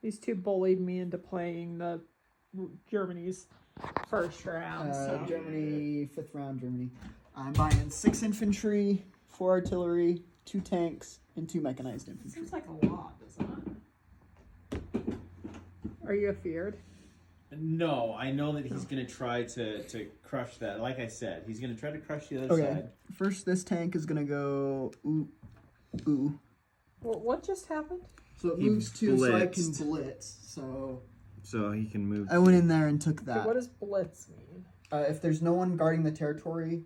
These two bullied me into playing the Germany's first round. So. Germany, 5th round, Germany. I'm buying 6 infantry, 4 artillery, 2 tanks, and 2 mechanized infantry. Seems like a lot, doesn't it? Are you afeared? No, I know that he's going to try to crush that. Like I said, he's going to try to crush the other side. First, this tank is going to go ooh. Well, what just happened? So it He moves to so I can blitzed. blitz. So he can move. I went in there and took that. Okay, what does blitz mean? If there's no one guarding the territory,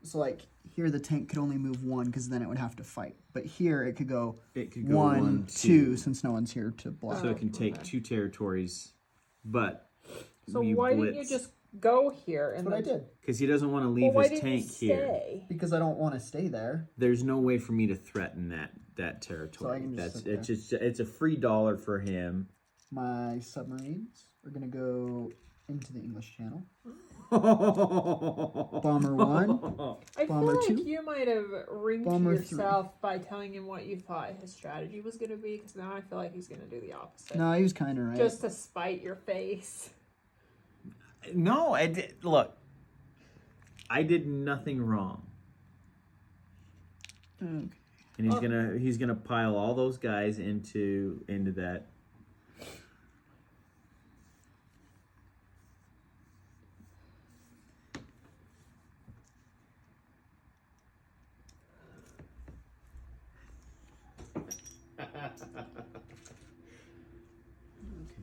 so like here the tank could only move 1 because then it would have to fight. But here it could go, 1, 2 since no one's here to block. So it can take 2 territories, but So why didn't you just go here? That's what I did. Because he doesn't want to leave his tank here. Stay? Because I don't want to stay there. There's no way for me to threaten that territory. So I can just sit it's a free dollar for him. My submarines are going to go into the English Channel. Bomber Bomber 1. I Bomber feel like 2. you might have ringed Bomber yourself by telling him what you thought his strategy was going to be, because now I feel like he's going to do the opposite. No, he was kind of right. Just to spite your face. No, I did. Look, I did nothing wrong, Okay. and he's gonna pile all those guys into that.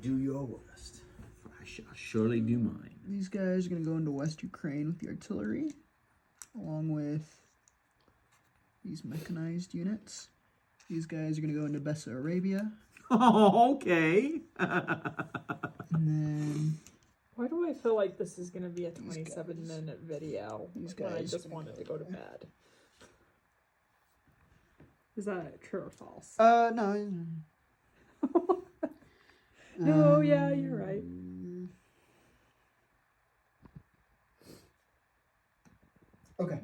Do your worst, for I shall surely do mine. These guys are going to go into West Ukraine with the artillery, along with these mechanized units. These guys are going to go into Bessarabia. Oh, okay. And then Why do I feel like this is going to be a These 27-minute video? These when I guys just are gonna wanted to go go to bed. Is that true or false? no. No, yeah, you're right. Okay.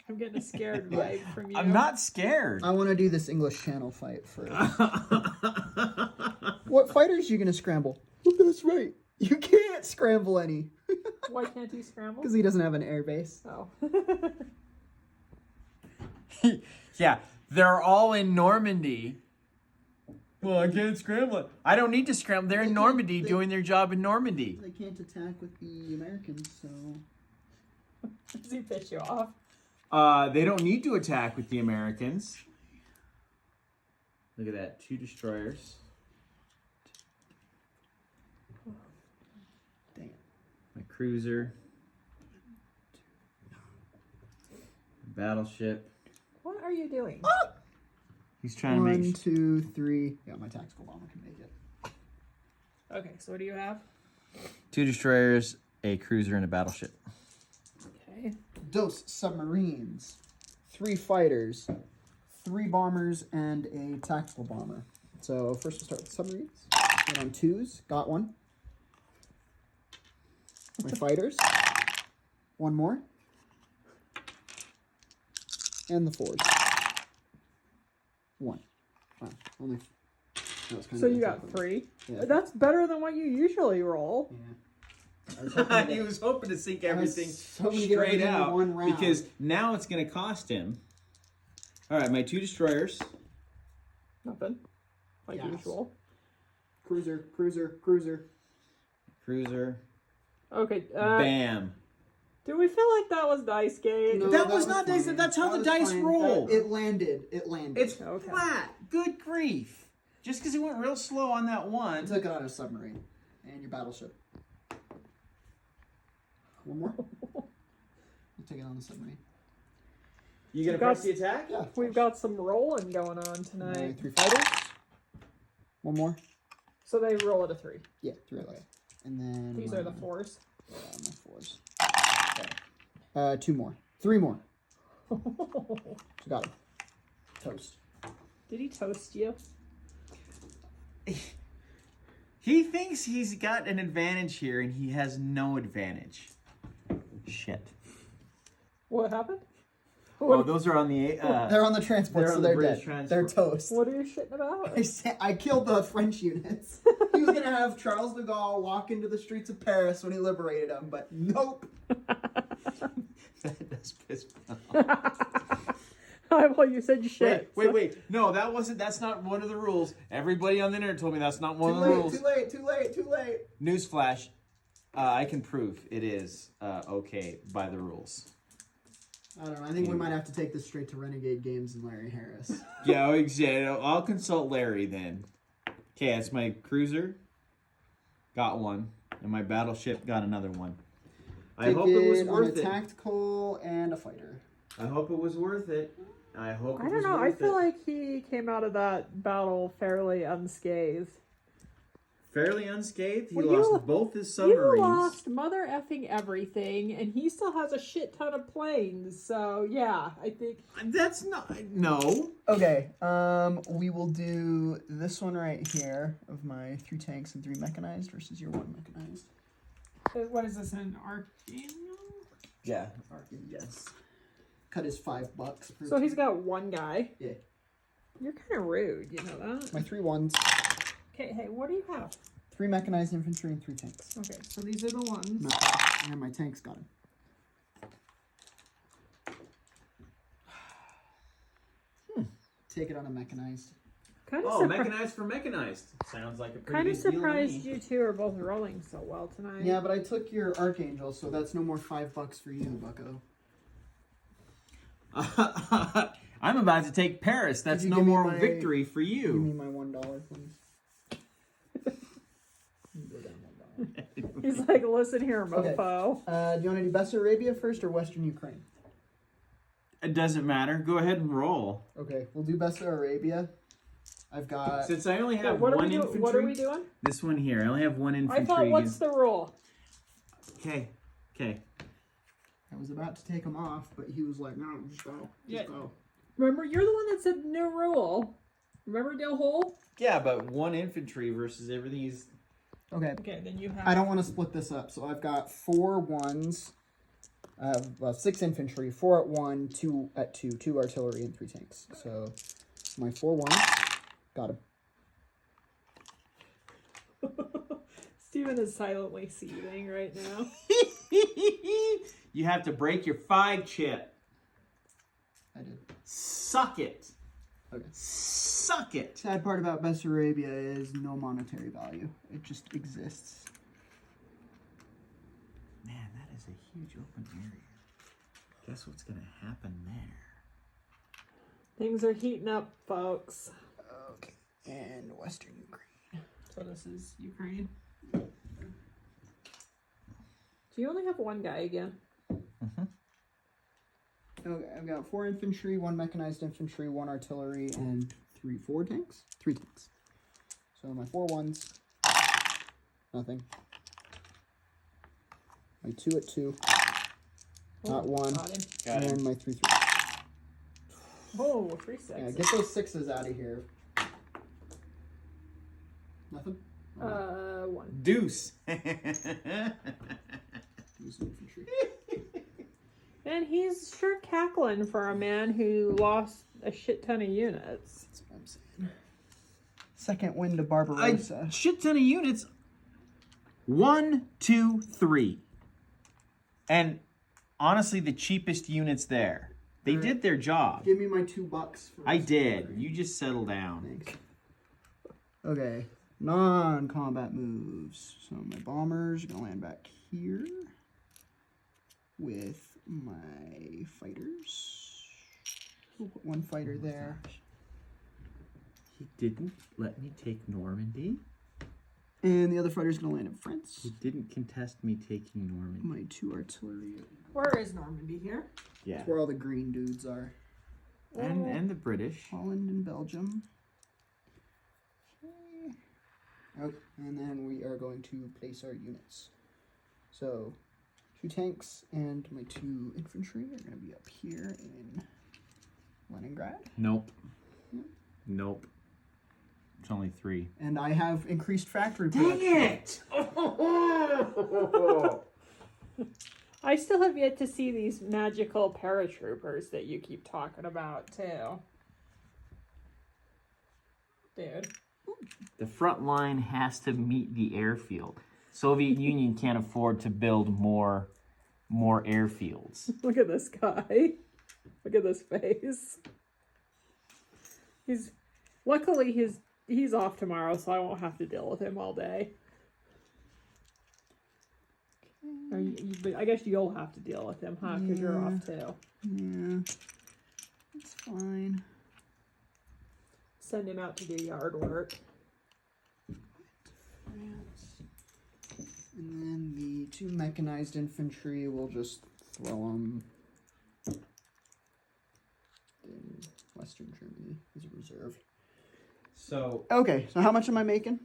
I'm getting a scared vibe from you. I'm not scared. I want to do this English Channel fight first. What fighters are you going to scramble? Oh, that's right. You can't scramble any. Why can't he scramble? Because he doesn't have an air base. Oh. Yeah, they're all in Normandy. Well, I can't scramble it. I don't need to scramble. They're in Normandy doing their job in Normandy. They can't attack with the Americans, so... Does he piss you off? They don't need to attack with the Americans. Look at that. 2 destroyers. Damn. My cruiser. Battleship. What are you doing? He's trying to 1, make... 2, 3. Yeah, my tactical bomber can make it. Okay, so what do you have? 2 destroyers, a cruiser, and a battleship. Okay. Dos submarines, 3 fighters, 3 bombers, and a tactical bomber. So first we'll start with submarines. And on 2s, got 1. My fighters, 1 more. And the 4s. 1. Wow, only... that was kind So of you got difficult. 3? Yeah. That's better than what you usually roll. Yeah. I was hoping to He get- was hoping to sink I was everything hoping to get straight everything in out one round. because now it's going to cost him. All right, my 2 destroyers. Nothing. Like Yes. usual. Cruiser. Cruiser. Okay. Bam. Do we feel like that was dice game? No, That was not dice, fine. that's how the was dice fine. roll. It landed. It's Okay. flat. Good grief. Just because he went real slow on that I one. took it out of submarine. And your battleship. 1 more. We'll take it on the submarine. You going to got- press the attack? Yeah. We've got some rolling going on My tonight. 3 fighters. 1 more. So they roll at a 3. Yeah, 3 of those. And then These are the 4s. Yeah, my 4s. Okay. 2 more. 3 more. So got him. Toast. Did he toast you? He thinks he's got an advantage here, and he has no advantage. Shit. What happened? Oh, those are on the. They're on the transport, they're so on the they're British dead. They're transport. toast. What are you shitting about? I killed the French units. He was gonna have Charles de Gaulle walk into the streets of Paris when he liberated them, but nope. That does piss me off. Well, you said shit. Wait. No, that's not one of the rules. Everybody on the internet told me that's not one of the rules. Too late. Newsflash. I can prove it is okay by the rules. I don't know. I think we might have to take this straight to Renegade Games and Larry Harris. Yeah, exactly. I'll consult Larry then. Okay, that's my cruiser. Got one. And my battleship got another one. I hope it was worth a it. Tactical and a fighter. I hope it was worth it. I hope it I don't was know. I worth feel it. like he came out of that battle fairly unscathed. Fairly unscathed. He Well, you- lost both his You submarines. lost mother effing everything, and he still has a shit ton of planes. So yeah, I think That's not... No. Okay, we will do this one right here of my 3 tanks and 3 mechanized versus your 1 mechanized. what is this, an Archangel? Yeah. Yes. Cut is $5 per. So he's got one guy. Yeah. You're kind of rude, you know that. My 3 ones, Okay, hey, what do you have? 3 mechanized infantry and 3 tanks. Okay, so these are the ones. No, and my tanks got him. Take it on a mechanized. Kind of Oh, mechanized for mechanized. Sounds like a pretty Kind of good deal to surprised me. you two are both rolling so well tonight. Yeah, but I took your Archangel, so that's no more $5 for you, bucko. I'm about to take Paris. That's Could you no give me more my- victory for Give you. me my $1, please. Go down $1. He's like, listen here, Okay. mofo. Do you want to do Bessarabia first or Western Ukraine? It doesn't matter. Go ahead and roll. Okay, we'll do Bessarabia. I've got. Since I only have What are one we doing? infantry. What are we doing? This one here. I only have one I infantry. thought, what's the rule? Okay. I was about to take him off, but he was like, "No, just go, Yeah. just go." Remember, you're the one that said no rule. Remember, Del Hole? Yeah, but one infantry versus everything is... Okay, Okay, then you have. I don't want to split this up, so I've got 4 ones. I have 6 infantry, 4 at 1, 2 at 2, 2 artillery, and 3 tanks. So my 4 ones got him. Steven is silently seething right now. You have to break your 5 chip. I did. Suck it. Okay. Suck it. Sad part about Bessarabia is no monetary value. It just exists. Man, that is a huge open area. Guess what's going to happen there? Things are heating up, folks. Okay. And Western Ukraine. So this is Ukraine. Do you only have one guy again? Okay, I've got 4 infantry, 1 mechanized infantry, 1 artillery, and 4 tanks? 3 tanks. So my 4 ones, nothing. My 2 at 2, not 1, Got him. Got him. and my 3 3. Oh, 3 6. Yeah, get those 6s out of here. Nothing? 1. Deuce. Use infantry. And he's sure cackling for a man who lost a shit ton of units. That's what I'm saying. Second win to A Barbarossa. shit ton of units. 1, 2, 3. And honestly, the cheapest units there. They did their job. Give me my $2 for I this. did. You just settle down. Thanks. Okay, non-combat moves. So my bombers are gonna land back here with my fighters. We'll put 1 fighter there. He didn't let me take Normandy. And the other fighter's gonna land in France. He didn't contest me taking Normandy. My 2 artillery. Where is Normandy here? Yeah. That's where all the green dudes are. And the British. Holland and Belgium. Okay. Oh, and then we are going to place our units. So, 2 tanks and my 2 infantry are going to be up here in Leningrad. Nope. Nope. It's only 3. And I have increased factory Dang production. it! I still have yet to see these magical paratroopers that you keep talking about, too. Dude. The front line has to meet the airfield. Soviet Union can't afford to build more airfields. Look at this guy. Look at this face. Luckily he's off tomorrow, so I won't have to deal with him all day. But I guess you'll have to deal with him, huh? Because you're off too. Yeah. It's fine. Send him out to do yard work. And then the 2 mechanized infantry, we'll just throw them in Western Germany as a reserve. So Okay, so how much am I making?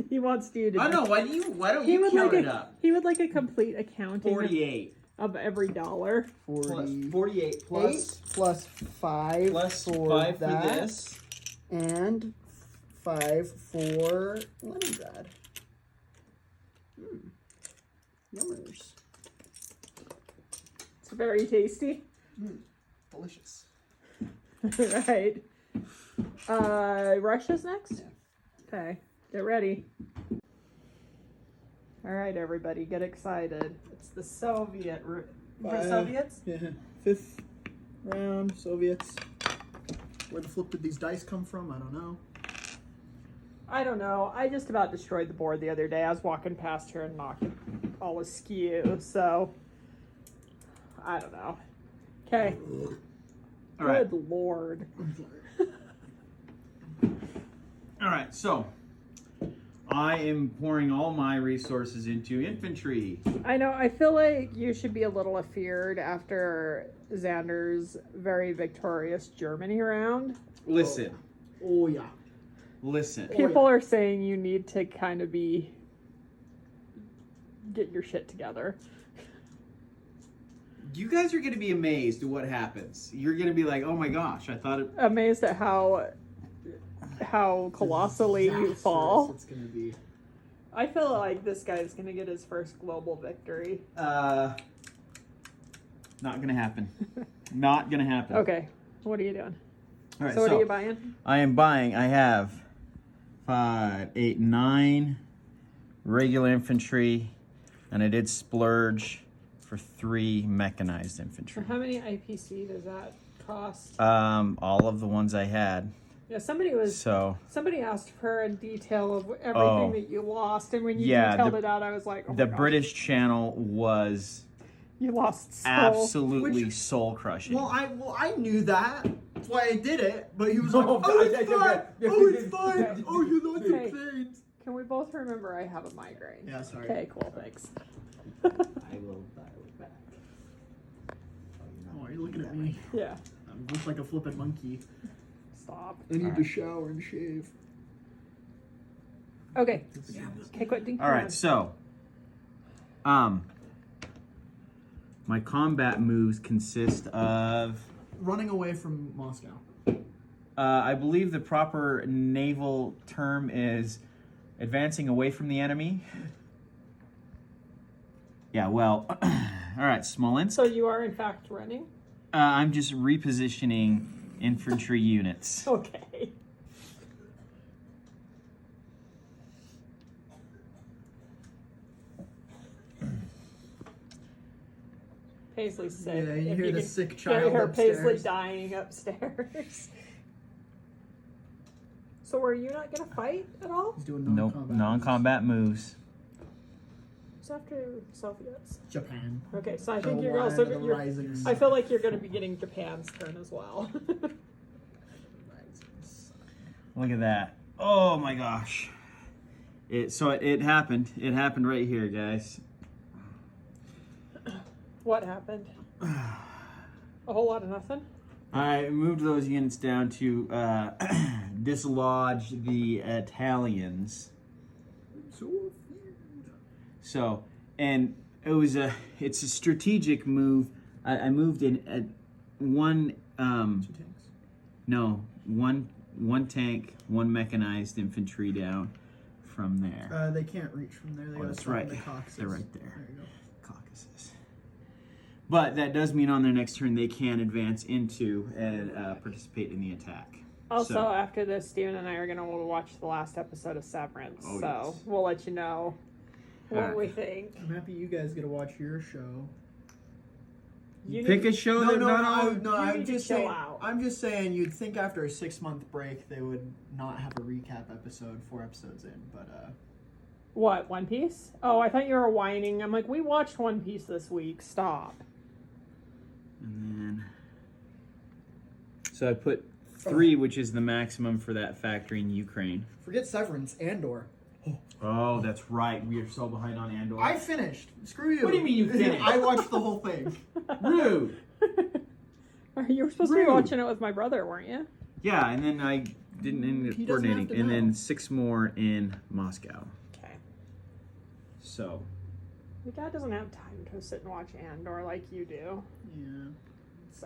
He wants you to. I know. Why don't He you would count like it up? He would like a complete accounting 48 of every dollar. 48 plus 5 plus for 5 that, for this. and 5 for Leningrad. Yummers. It's very tasty. Delicious. Right. Russia's next? Yeah. Okay, get ready. All right, everybody, get excited. It's the Soviets? Yeah. 5th round, Soviets. Where the flip did these dice come from? I don't know. I don't know. I just about destroyed the board the other day. I was walking past her and knocked it all askew, so I don't know. Okay. All right. Good Lord. All right. So I am pouring all my resources into infantry. I know. I feel like you should be a little afeared after Xander's very victorious Germany round. Listen. Oh, yeah. Listen. People are saying you need to kind of get your shit together. You guys are going to be amazed at what happens. You're going to be like, oh my gosh, I thought it. Amazed at how colossally you fall. It's gonna be. I feel like this guy's gonna get his first global victory. Not going to happen. Not going to happen. Okay, what are you doing? All right. So what are you buying? I am buying. I have 5, 8, 9 regular infantry, and I did splurge for 3 mechanized infantry. How many IPC does that cost? All of the ones I had. Yeah, somebody asked for a detail of everything that you lost, and when you detailed it out, I was like, oh my the gosh, British channel was you lost soul. absolutely soul crushing. Well, I knew that. That's why I did it. But he was Oh, like, "Oh, it's fine. Oh, it's fine. Okay. Oh, you lost the Okay. planes." Can we both remember I have a migraine? Yeah, sorry. Okay, cool, thanks. I will dial it back. Oh, are you looking at me? Yeah, I look like a flippin' monkey. stop. I need Alright. to shower and shave. Okay, okay, quit thinking. All right, so, my combat moves consist of, Running away from Moscow. I believe the proper naval term is advancing away from the enemy. Yeah, well, all right, Smolensk. So you are in fact running? I'm just repositioning infantry units. Okay. Paisley's sick. Yeah, you If hear the can sick hear child her upstairs. Paisley dying upstairs. So are you not gonna fight at all? He's doing Nope, non-combat. non-combat moves. It's after Soviets. Japan. Okay, so I The think you're land also of the rising I feel like you're gonna be getting Japan's turn as well. Look at that. Oh my gosh. It happened. It happened right here, guys. What happened? A whole lot of nothing? I moved those units down to dislodge the Italians. So, and it's a strategic move. I moved in one 2 tanks. no, one tank, 1 mechanized infantry down from there. They can't reach from there. They gotta that's start right. in the Caucasus. They're right there. There you go. Caucasus. But that does mean on their next turn they can advance into and participate in the attack. Also, So- after this, Steven and I are going to watch the last episode of Severance. Oh, so yes. we'll let you know what Alright. we think. I'm happy you guys get to watch your show. You Pick need- a show No, that no, not no, all. no. you I'm need to just chill saying. out. I'm just saying. You'd think after a 6-month break they would not have a recap episode 4 episodes in, but What, One Piece? Oh, I thought you were whining. I'm like, we watched One Piece this week. Stop. And then. So I put 3, which is the maximum for that factory in Ukraine. forget Severance, Andor. Oh, that's right. We are so behind on Andor. I finished. Screw you. What do you mean you finished? I watched the whole thing. Rude. You were supposed to be Rude. watching it with my brother, weren't you? Yeah, and then I didn't end up He doesn't have coordinating. to And know. then 6 more in Moscow. Okay. So. Your dad doesn't have time to sit and watch Andor like you do. Yeah.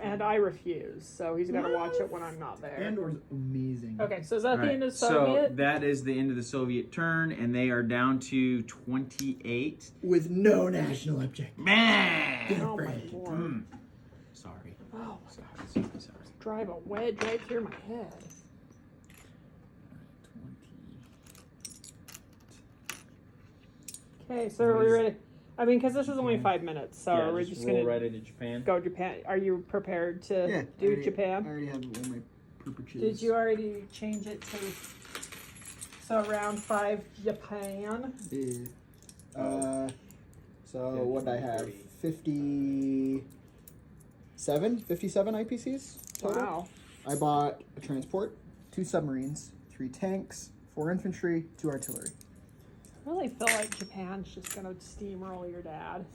And I refuse, so he's got to watch it when I'm not there. Andor's amazing. Okay, so is that the Alright, end of so Soviet? that is the end of the Soviet turn, and they are down to 28. With no national objective. Man! Oh my lord. Sorry. Oh my Sorry, gosh. sorry, sorry. Drive a wedge right through my head. 20. Okay, so are we ready? I mean, because this is only 5 minutes, so Yeah, we're just just roll going right to into Japan. go Japan. Are you prepared to Yeah. do I Japan? already have all my purposes. Did you already change it to so round 5 Japan? Yeah. So Yeah, what did I have? 30. 57 IPCs total. Wow. I bought a transport, 2 submarines, 3 tanks, 4 infantry, 2 artillery. I really feel like Japan's just going to steamroll your dad.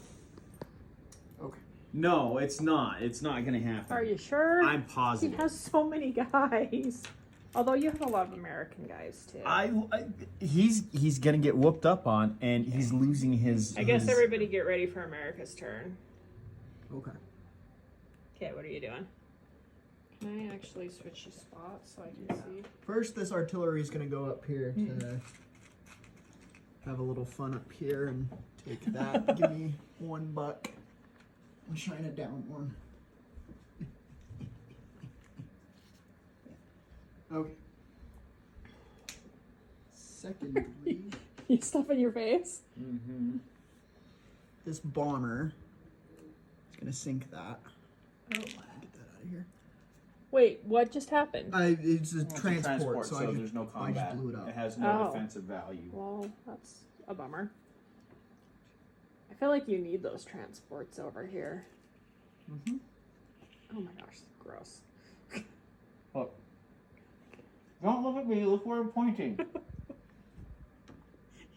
Okay. No, it's not. It's not going to happen. Are you sure? I'm He positive. has so many guys. Although you have a lot of American guys too. He's going to get whooped up on, and he's losing his. I guess his- everybody get ready for America's turn. Okay. Okay, what are you doing? Can I actually switch the spots so I can see? First, this artillery is going to go up here to have a little fun up here and take that. Give me $1 and shine it down one. Okay. Secondly, You stuff in your face? Mhm. this bomber is going to sink that. Oh. Get that out of here. Wait, what just happened? It's a Well, it's a transport, so I just, there's no I just combat. blew it up. It has no Oh. defensive value. Well, that's a bummer. I feel like you need those transports over here. Mhm. Oh my gosh, gross. Look. Don't look at me. Look where I'm pointing.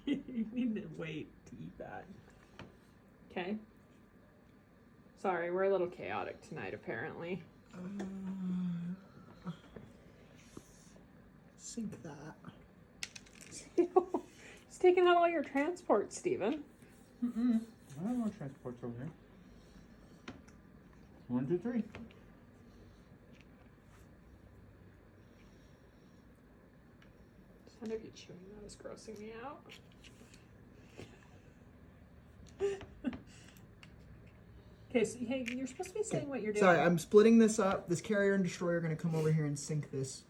You need to wait to eat that. Okay. Sorry, we're a little chaotic tonight, apparently. Sink that. He's taking out all your transports, Steven. I have more transports over here. 1, 2, 3. Sound of you chewing that is grossing me out. Okay, so hey, you're supposed to be saying what you're doing. Sorry, I'm splitting this up. This carrier and destroyer are going to come over here and sink this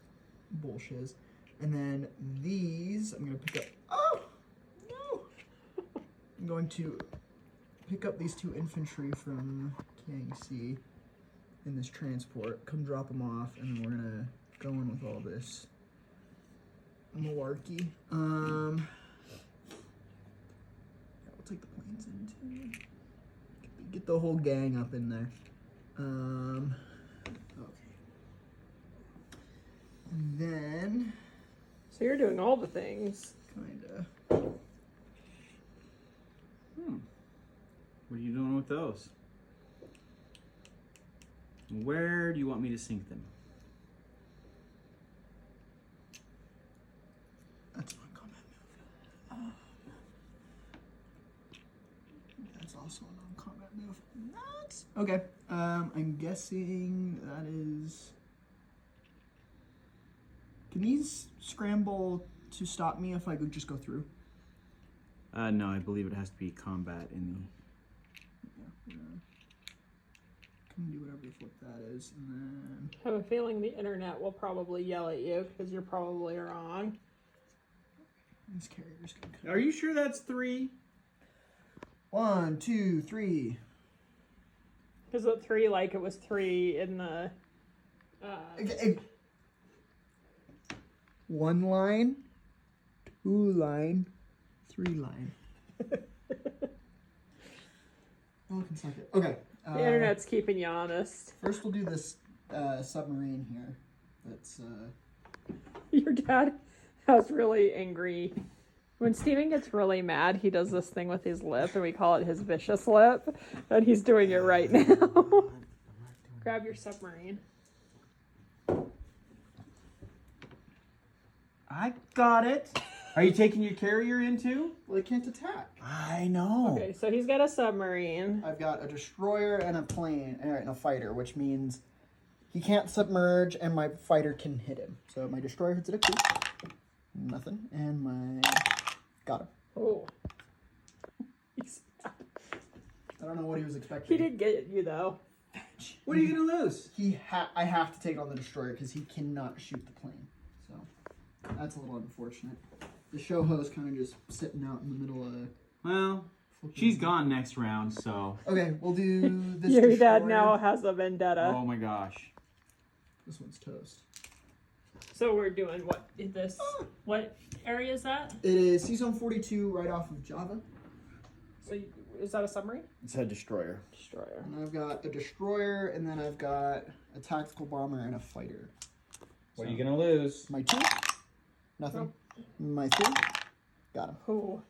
bullshiz. And then these, I'm going to pick up. Oh! No! I'm going to pick up these 2 infantry from Kangxi in this transport. Come drop them off, and then we're going to go in with all this malarkey. Yeah, we'll take the planes in too. Get the whole gang up in there. Okay. And then, So you're doing all the things. kinda. What are you doing with those? Where do you want me to sink them? That's not a combat move. That's also a non-combat move. Nuts. Okay. I'm guessing that is. Can these scramble to stop me if I could just go through? No, I believe it has to be combat in Yeah. can do whatever the flip that is, and then I have a feeling the internet will probably yell at you because you're probably wrong. this carrier's gonna come. Are you sure that's 3? 1, 2, 3. Because the 3, like it was 3 in the. One line, 2 line, 3 line. Oh, can suck it. Okay. The internet's keeping you honest. First, we'll do this submarine here. That's Your dad has really angry. When Steven gets really mad, he does this thing with his lip, and we call it his vicious lip. And he's doing it right now. Grab your submarine. I got it. Are you taking your carrier in too? well, it can't attack. I know. Okay, so he's got a submarine. I've got a destroyer and a plane and a fighter, which means he can't submerge, and my fighter can hit him. So my destroyer hits it a coup. Nothing, and my got him. Oh. I don't know what he was expecting. He did get you, though. What are you gonna lose? I have to take on the destroyer because he cannot shoot the plane. So that's a little unfortunate. The show host kind of just sitting out in the middle of. Well, she's gone next round, so. Okay, we'll do this. Your dad destroyer. now has a vendetta. Oh my gosh. This one's toast. So we're doing what? What area is that? It is Season 42 right off of Java. So is that a submarine? It's a destroyer. Destroyer. And I've got a destroyer, and then I've got a tactical bomber and a fighter. What are you gonna lose? My 2, nothing. My 3, got him. Oh.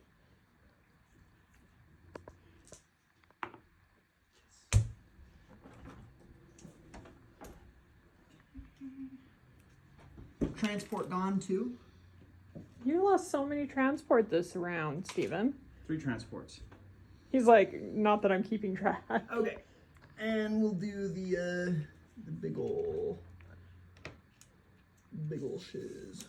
Transport gone too. You lost so many transport this round, Steven. 3 transports. He's like, not that I'm keeping track. Okay, and we'll do the big ol' shiz.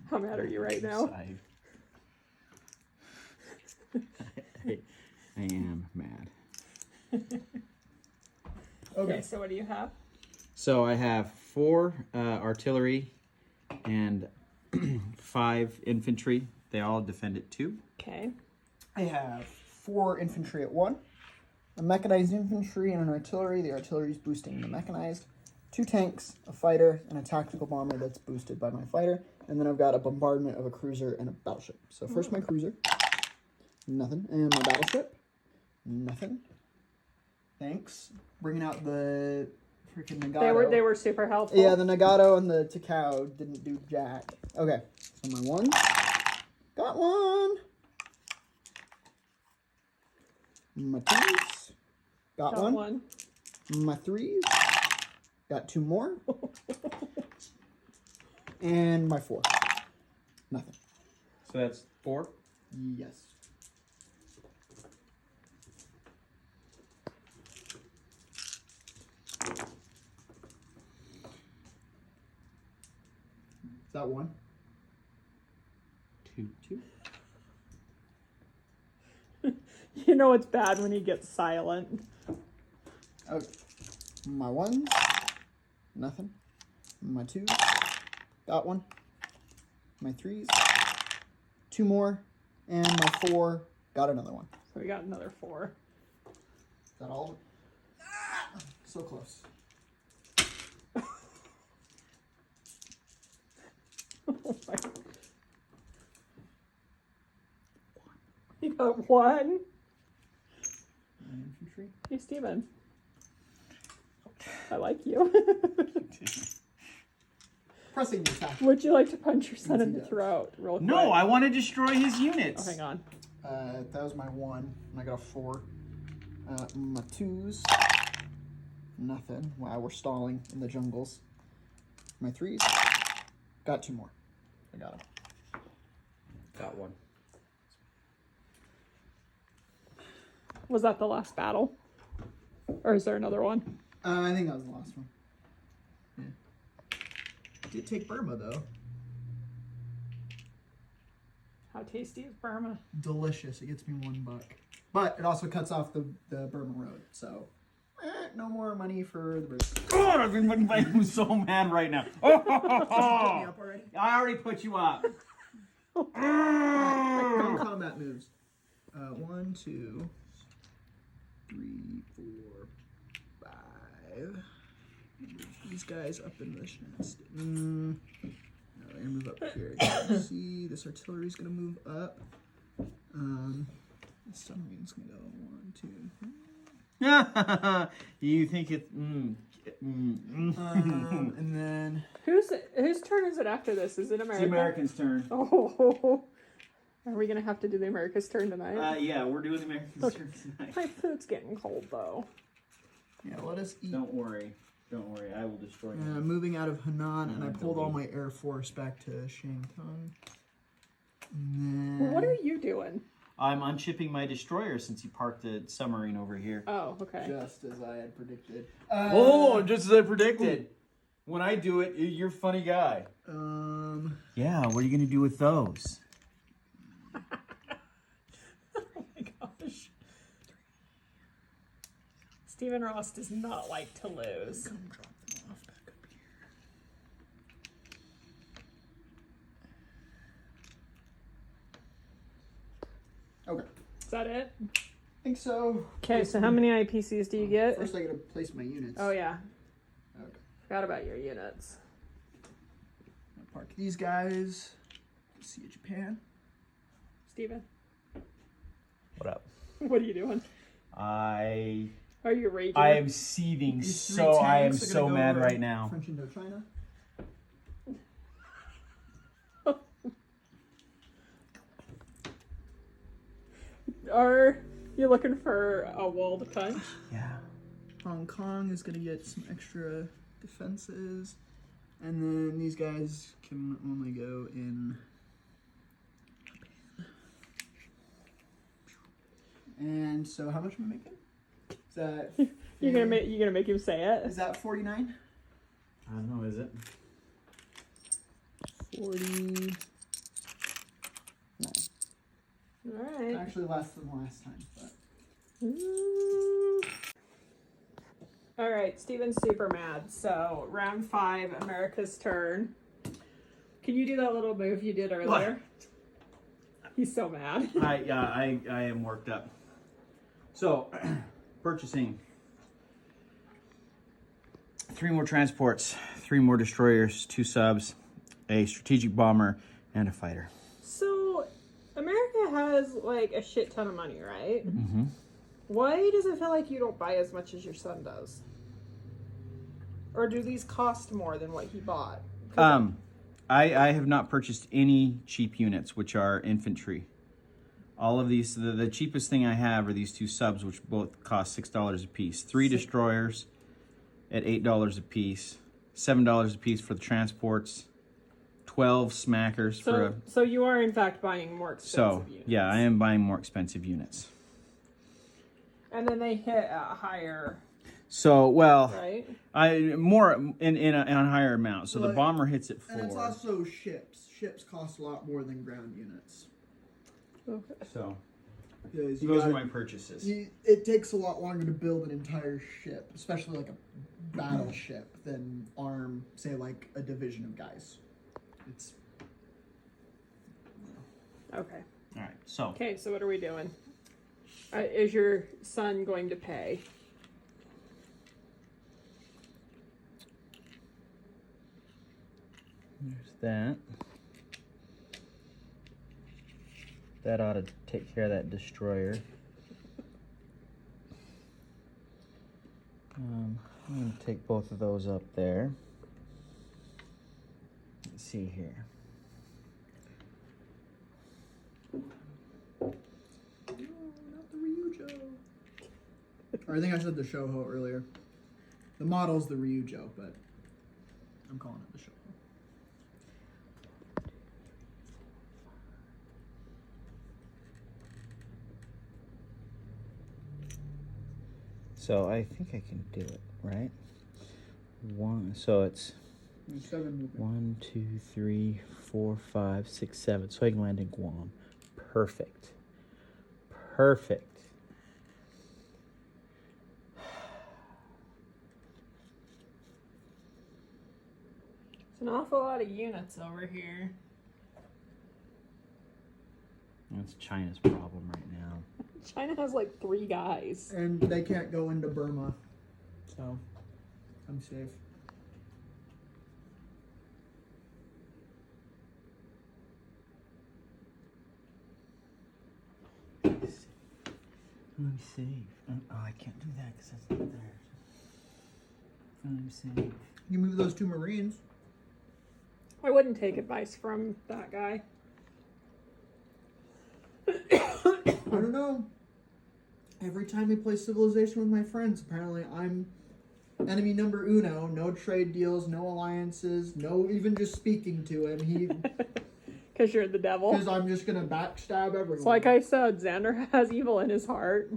How mad are you right now? I am mad. Okay, so what do you have? So I have 4 artillery and 5 infantry. They all defend at 2. Okay. I have 4 infantry at 1, a mechanized infantry and an artillery. The artillery is boosting the mechanized. 2 tanks, a fighter, and a tactical bomber that's boosted by my fighter. And then I've got a bombardment of a cruiser and a battleship. So first my cruiser, nothing. And my battleship, nothing. Thanks. Bringing out the freaking Nagato. They were super helpful. Yeah, the Nagato and the Takao didn't do jack. Okay, so my 1, got 1. My 2s, got 1. My 3s, got 2 more. And my 4, nothing. So that's 4. Yes. Is that 1? 2. 2? You know it's bad when he gets silent. Okay. My 1s, nothing. My 2s, got 1. My 3s, 2 more. And my 4, got another 1. So we got another 4. Is that all? Ah, so close. Oh my. You got 1? Infantry. Hey, Steven. I like you. Pressing the attack. Would you like to punch your son in the Yes. throat real quick? No, I want to destroy his Oh, units. hang on. That was my 1, and I got a 4. My 2s, nothing. Wow, we're stalling in the jungles. My 3s, got 2 more. I got them. Got 1. Was that the last battle? Or is there another one? I think that was the last one. did take Burma though. How tasty is Burma? Delicious. It gets me $1. But it also cuts off the Burma road. So no more money for the Burma. God, I'm so mad right now. Put me up already. I already put you up. Non-combat moves. 1, 2, 3, 4, 5. Move these guys up in the chest. No, they're gonna move up here. You see, this artillery's gonna move up. The submarine's gonna go 1, 2. You think it's And then Whose turn is it after this? Is it it's America? the Americans' turn. Oh, are we gonna have to do the America's turn tonight? Yeah, we're doing the Americans' turn tonight. My food's getting cold though. yeah, let us eat. Don't worry, I will destroy you. Moving out of Henan, and I Don't pulled all leave. my Air Force back to Shantung. And then What are you doing? I'm unshipping my destroyer since you parked the submarine over here. Oh, okay. just as I had predicted. Just as I predicted. When I do it, you're a funny guy. Yeah, what are you gonna do with those? Oh my gosh. Stephen Ross does not like to lose. Come drop them off back up here. Okay, Is that it? I think so. Okay, so how many IPCs do you get? First, I gotta place my units. Oh yeah, Okay. forgot about your units. I'll park these guys. Sea of Japan. Stephen, What up? what are you doing? I Are you raging? am seething These 3 so I am tanks are so gonna go mad over right now. French Indochina. Are you looking for a wall to punch? Yeah. Hong Kong is gonna get some extra defenses, and then these guys can only go in Japan. And so, how much am I making? Is that You gonna make him say it? Is that 49? I don't know, is it? 49. All right. Actually, less than last time, but All right, Steven's super mad. So round 5, America's turn. Can you do that little move you did earlier? He's so mad. I am worked up. So, purchasing 3 more transports, 3 more destroyers, 2 subs, a strategic bomber, and a fighter. So America has like a shit ton of money, right? Mm-hmm. Why does it feel like you don't buy as much as your son does? Or do these cost more than what he bought? I have not purchased any cheap units, which are infantry. All of these, the cheapest thing I have are these 2 subs, which both cost $6 a piece. 3 destroyers at $8 a piece, $7 a piece for the transports, 12 smackers for a... So you are in fact buying more expensive units. Yeah, I am buying more expensive units. And then they hit a higher, So, well, right? I more in a higher amount. So the But- bomber hits at 4. and it's also ships. Ships cost a lot more than ground units. Okay. So Because those are my purchases. it takes a lot longer to build an entire ship, especially like a battleship, than arm, say, like a division of guys. It's Okay. All right. So Okay, so what are we doing? Is your son going to pay? there's that. That ought to take care of that destroyer. I'm going to take both of those up there. Let's see here. no, not the Ryujo. Or I think I said the Shoho earlier. The model's the Ryujo, but I'm calling it the Shoho. So I think I can do it, right? So it's There's 7 movement. 1, 2, 3, 4, 5, 6, 7. So I can land in Guam. Perfect. Perfect. It's an awful lot of units over here. That's China's problem right now. China has like 3 guys. And they can't go into Burma. So, I'm safe. I'm safe. Oh, I can't do that because that's not there. I'm safe. You move those 2 Marines. I wouldn't take advice from that guy. I don't know. Every time we play Civilization with my friends, apparently I'm enemy number uno. No trade deals, no alliances, no even just speaking to him. He, Because you're the devil. because I'm just gonna backstab everyone. It's like I said, Xander has evil in his heart.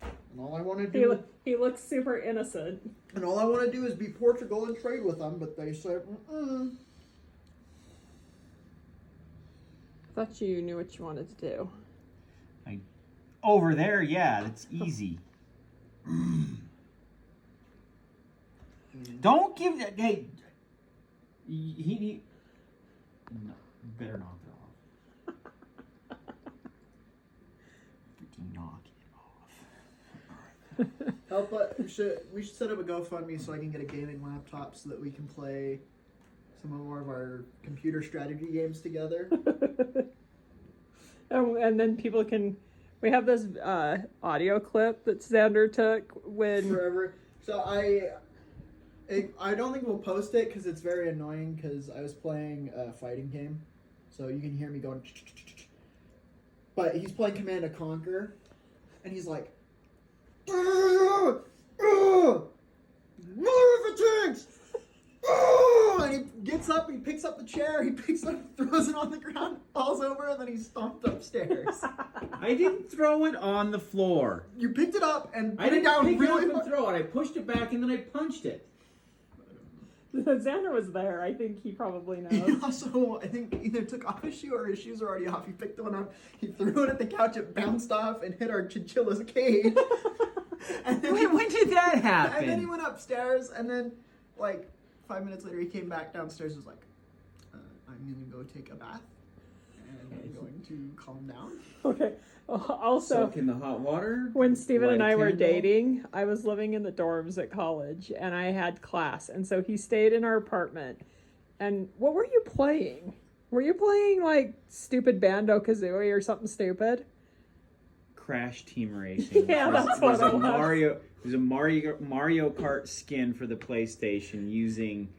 And all I want to He, do, he looks super innocent. and all I want to do is be Portugal and trade with them. But they said, mm-mm. Thought you knew what you wanted to do. Over there, yeah, that's easy. Don't give that. Hey, he no, better knock it off. Freaking knock it off. Help! We should set up a GoFundMe so I can get a gaming laptop so that we can play some more of our computer strategy games together. And then people can. We have this audio clip that Xander took when. Forever. So I don't think we'll post it because it's very annoying. Because I was playing a fighting game, so you can hear me going. But he's playing Command and Conquer, and he's like, "Mother of the tanks!" And he gets up, he picks up the chair, he picks up, throws it on the ground, falls over, and then he stomped upstairs. I didn't throw it on the floor. You picked it up and I put it didn't down pick really it up hard. and throw it. I pushed it back and then I punched it. Xander was there. I think he probably He knows. also, I think, either took off his shoe or his shoes were already off. He picked one up, he threw it at the couch, it bounced off and hit our chinchilla's cage. And then When did that happen? And then he went upstairs, and then, like, 5 minutes later, he came back downstairs and was like, I'm going to go take a bath, and I'm going to calm down. Okay. Also, Soak in the hot water. when Steven and light a I were candle. dating, I was living in the dorms at college, and I had class, and so he stayed in our apartment. And what were you playing? Were you playing like stupid Bando Kazooie or something stupid? Crash Team Racing. Yeah, that's what it was. It was a Mario Kart skin for the PlayStation using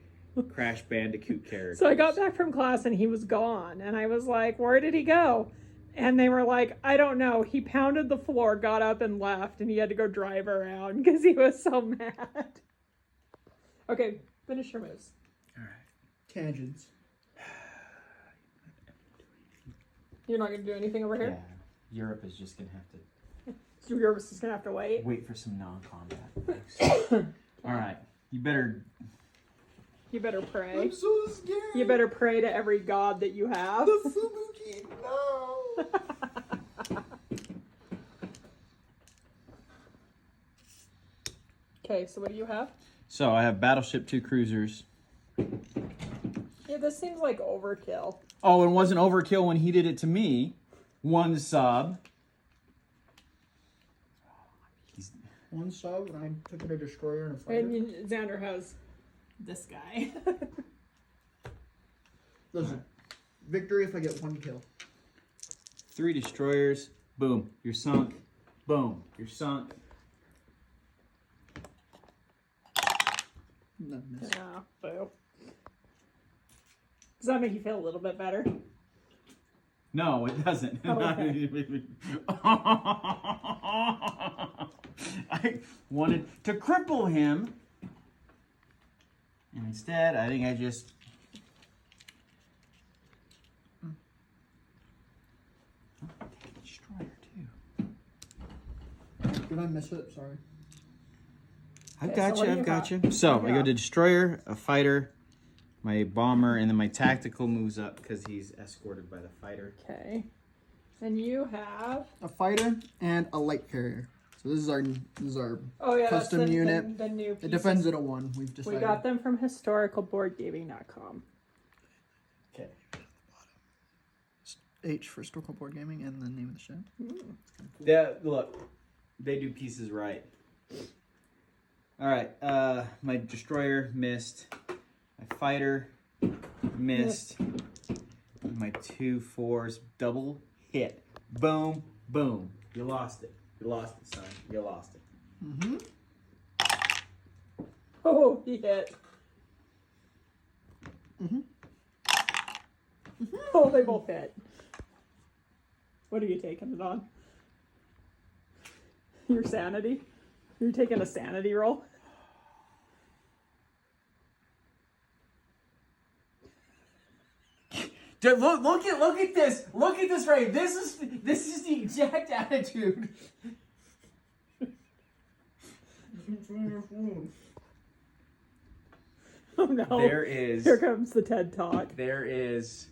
Crash Bandicoot characters. So I got back from class and he was gone, and I was like, "Where did he go?" And they were like, "I don't know. He pounded the floor, got up and left, and he had to go drive around because he was so mad." Okay, finish your moves. All right. Tangents. You're not gonna do anything over Yeah. here. Europe is just gonna have to You're just gonna have to wait. wait for some non-combat. All right. You better. You better pray. I'm so scared. You better pray to every god that you have. The Fubuki, no. Okay, so what do you have? So I have Battleship 2 cruisers. Yeah, this seems like overkill. Oh, and wasn't overkill when he did it to me. 1 sub. One sub, and I took it a destroyer and a fighter. And Xander has this guy. Listen, victory if I get 1 kill. 3 destroyers. Boom. You're sunk. Boom. You're sunk. No, miss. Yeah, boo. Does that make you feel a little bit better? No, it doesn't. Oh, okay. I wanted to cripple him. And instead, I think I just... Oh, take a destroyer, too. Did I miss it? Sorry. I've Okay, got so what you, do I've you got have? you. So, What do I you go have? to destroyer, a fighter, my bomber, and then my tactical moves up because he's escorted by the fighter. Okay. And you have. A fighter and a light carrier. So this is our Oh yeah, custom that's unit. The new. It Pieces. defends at a 1. We've We decided. got them from historicalboardgaming.com. Okay. H for Historical Board Gaming and the name of the ship. Yeah, look, they do pieces right. All right, my destroyer missed. My fighter missed. My 2 4s double hit. Boom, boom. You lost it. You lost it, son. You lost it. Mm-hmm. Oh, he hit. Mm-hmm. Oh, they both hit. What are you taking it on? Your sanity? You're taking a sanity roll? Dude, look at this. Look at this, Ray. This is the exact attitude. Oh no. There is Here comes the TED Talk. there is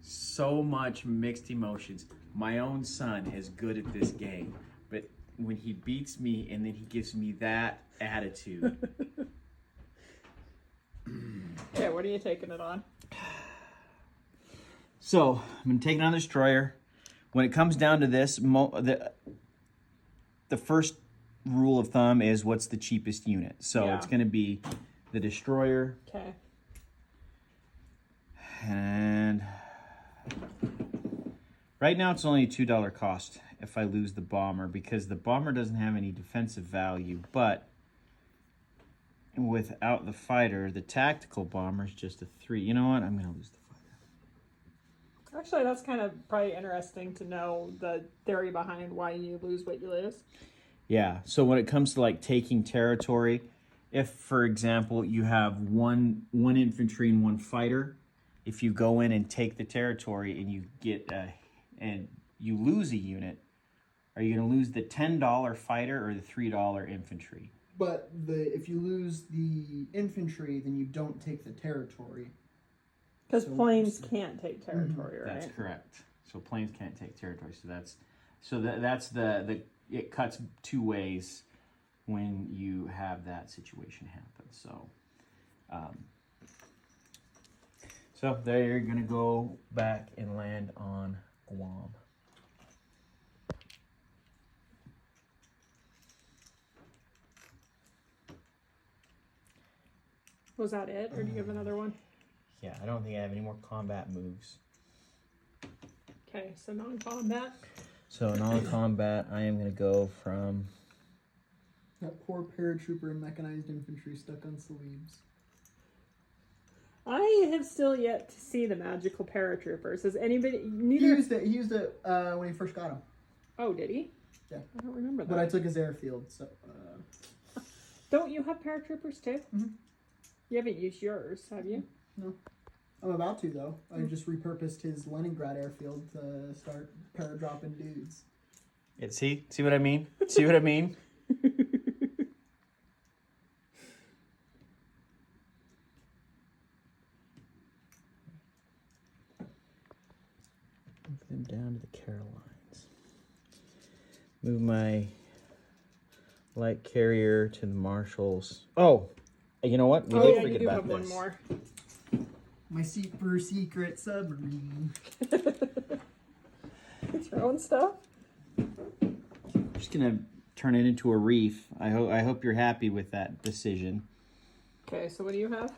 so much mixed emotions. My own son is good at this game, but when he beats me and then he gives me that attitude. Okay, what are you taking it on? So I'm gonna take it on the destroyer. When it comes down to this, the first rule of thumb is what's the cheapest unit. So Yeah. it's gonna be the destroyer, Okay. and right now it's only a $2 cost if I lose the bomber because the bomber doesn't have any defensive value. But without the fighter, the tactical bomber is just a 3. You know what? I'm gonna lose the fighter. Actually, that's kind of probably interesting to know the theory behind why you lose what you lose. Yeah. So when it comes to like taking territory, if for example you have one infantry and 1 fighter, if you go in and take the territory and you get and you lose a unit, are you going to lose the $10 fighter or the $3 infantry? But if you lose the infantry, then you don't take the territory. Because So- planes can't take territory, right? That's correct. So planes can't take territory. So that's the it cuts 2 ways when you have that situation happen. So there you're gonna go back and land on Guam. Was that it, or do you have another one? Yeah, I don't think I have any more combat moves. Okay, so non-combat. So non-combat, I am gonna go from. That poor paratrooper and mechanized infantry stuck on sleeves. I have still yet to see the magical paratroopers. Has anybody? He Neither. used it when he first got him. Oh, did he? Yeah. I don't remember that. But I took his airfield, so... Don't you have paratroopers too? Mhm. You haven't used yours, have you? No. I'm about to, though. I just repurposed his Leningrad airfield to start paradropping dudes. See what I mean? See what I mean? Move them down to the Carolines. Move my light carrier to the Marshalls. Oh, you know what? We Oh did yeah, you forget do about have one this. more. My super secret submarine. It's your own stuff. I'm just gonna turn it into a reef. I hope you're happy with that decision. Okay, so what do you have?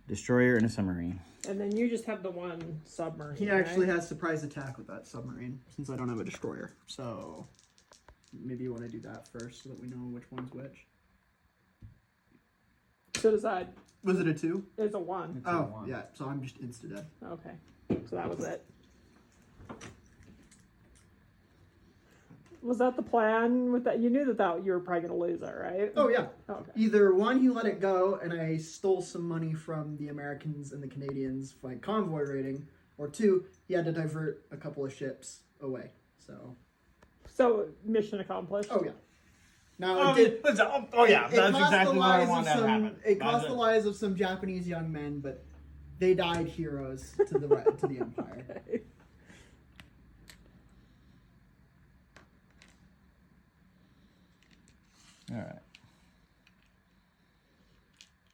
Destroyer and a submarine. And then you just have the one submarine. He actually right? has surprise attack with that submarine, since I don't have a destroyer. So, maybe you want to do that first, so that we know which one's which. So does that? Was it a 2? It's a 1. It's a Oh, 1. yeah, so I'm just insta-dead. Okay, so that was it. Was that the plan with that? You knew that you were probably gonna lose it, right? Oh, yeah. Okay. Either one, he let it go, and I stole some money from the Americans and the Canadians for like convoy raiding, or 2, he had to divert a couple of ships away. So mission accomplished. Oh yeah. Now Oh, it did. yeah, It cost the lives of some Japanese young men, but They died heroes to the to the Empire. Okay. All right.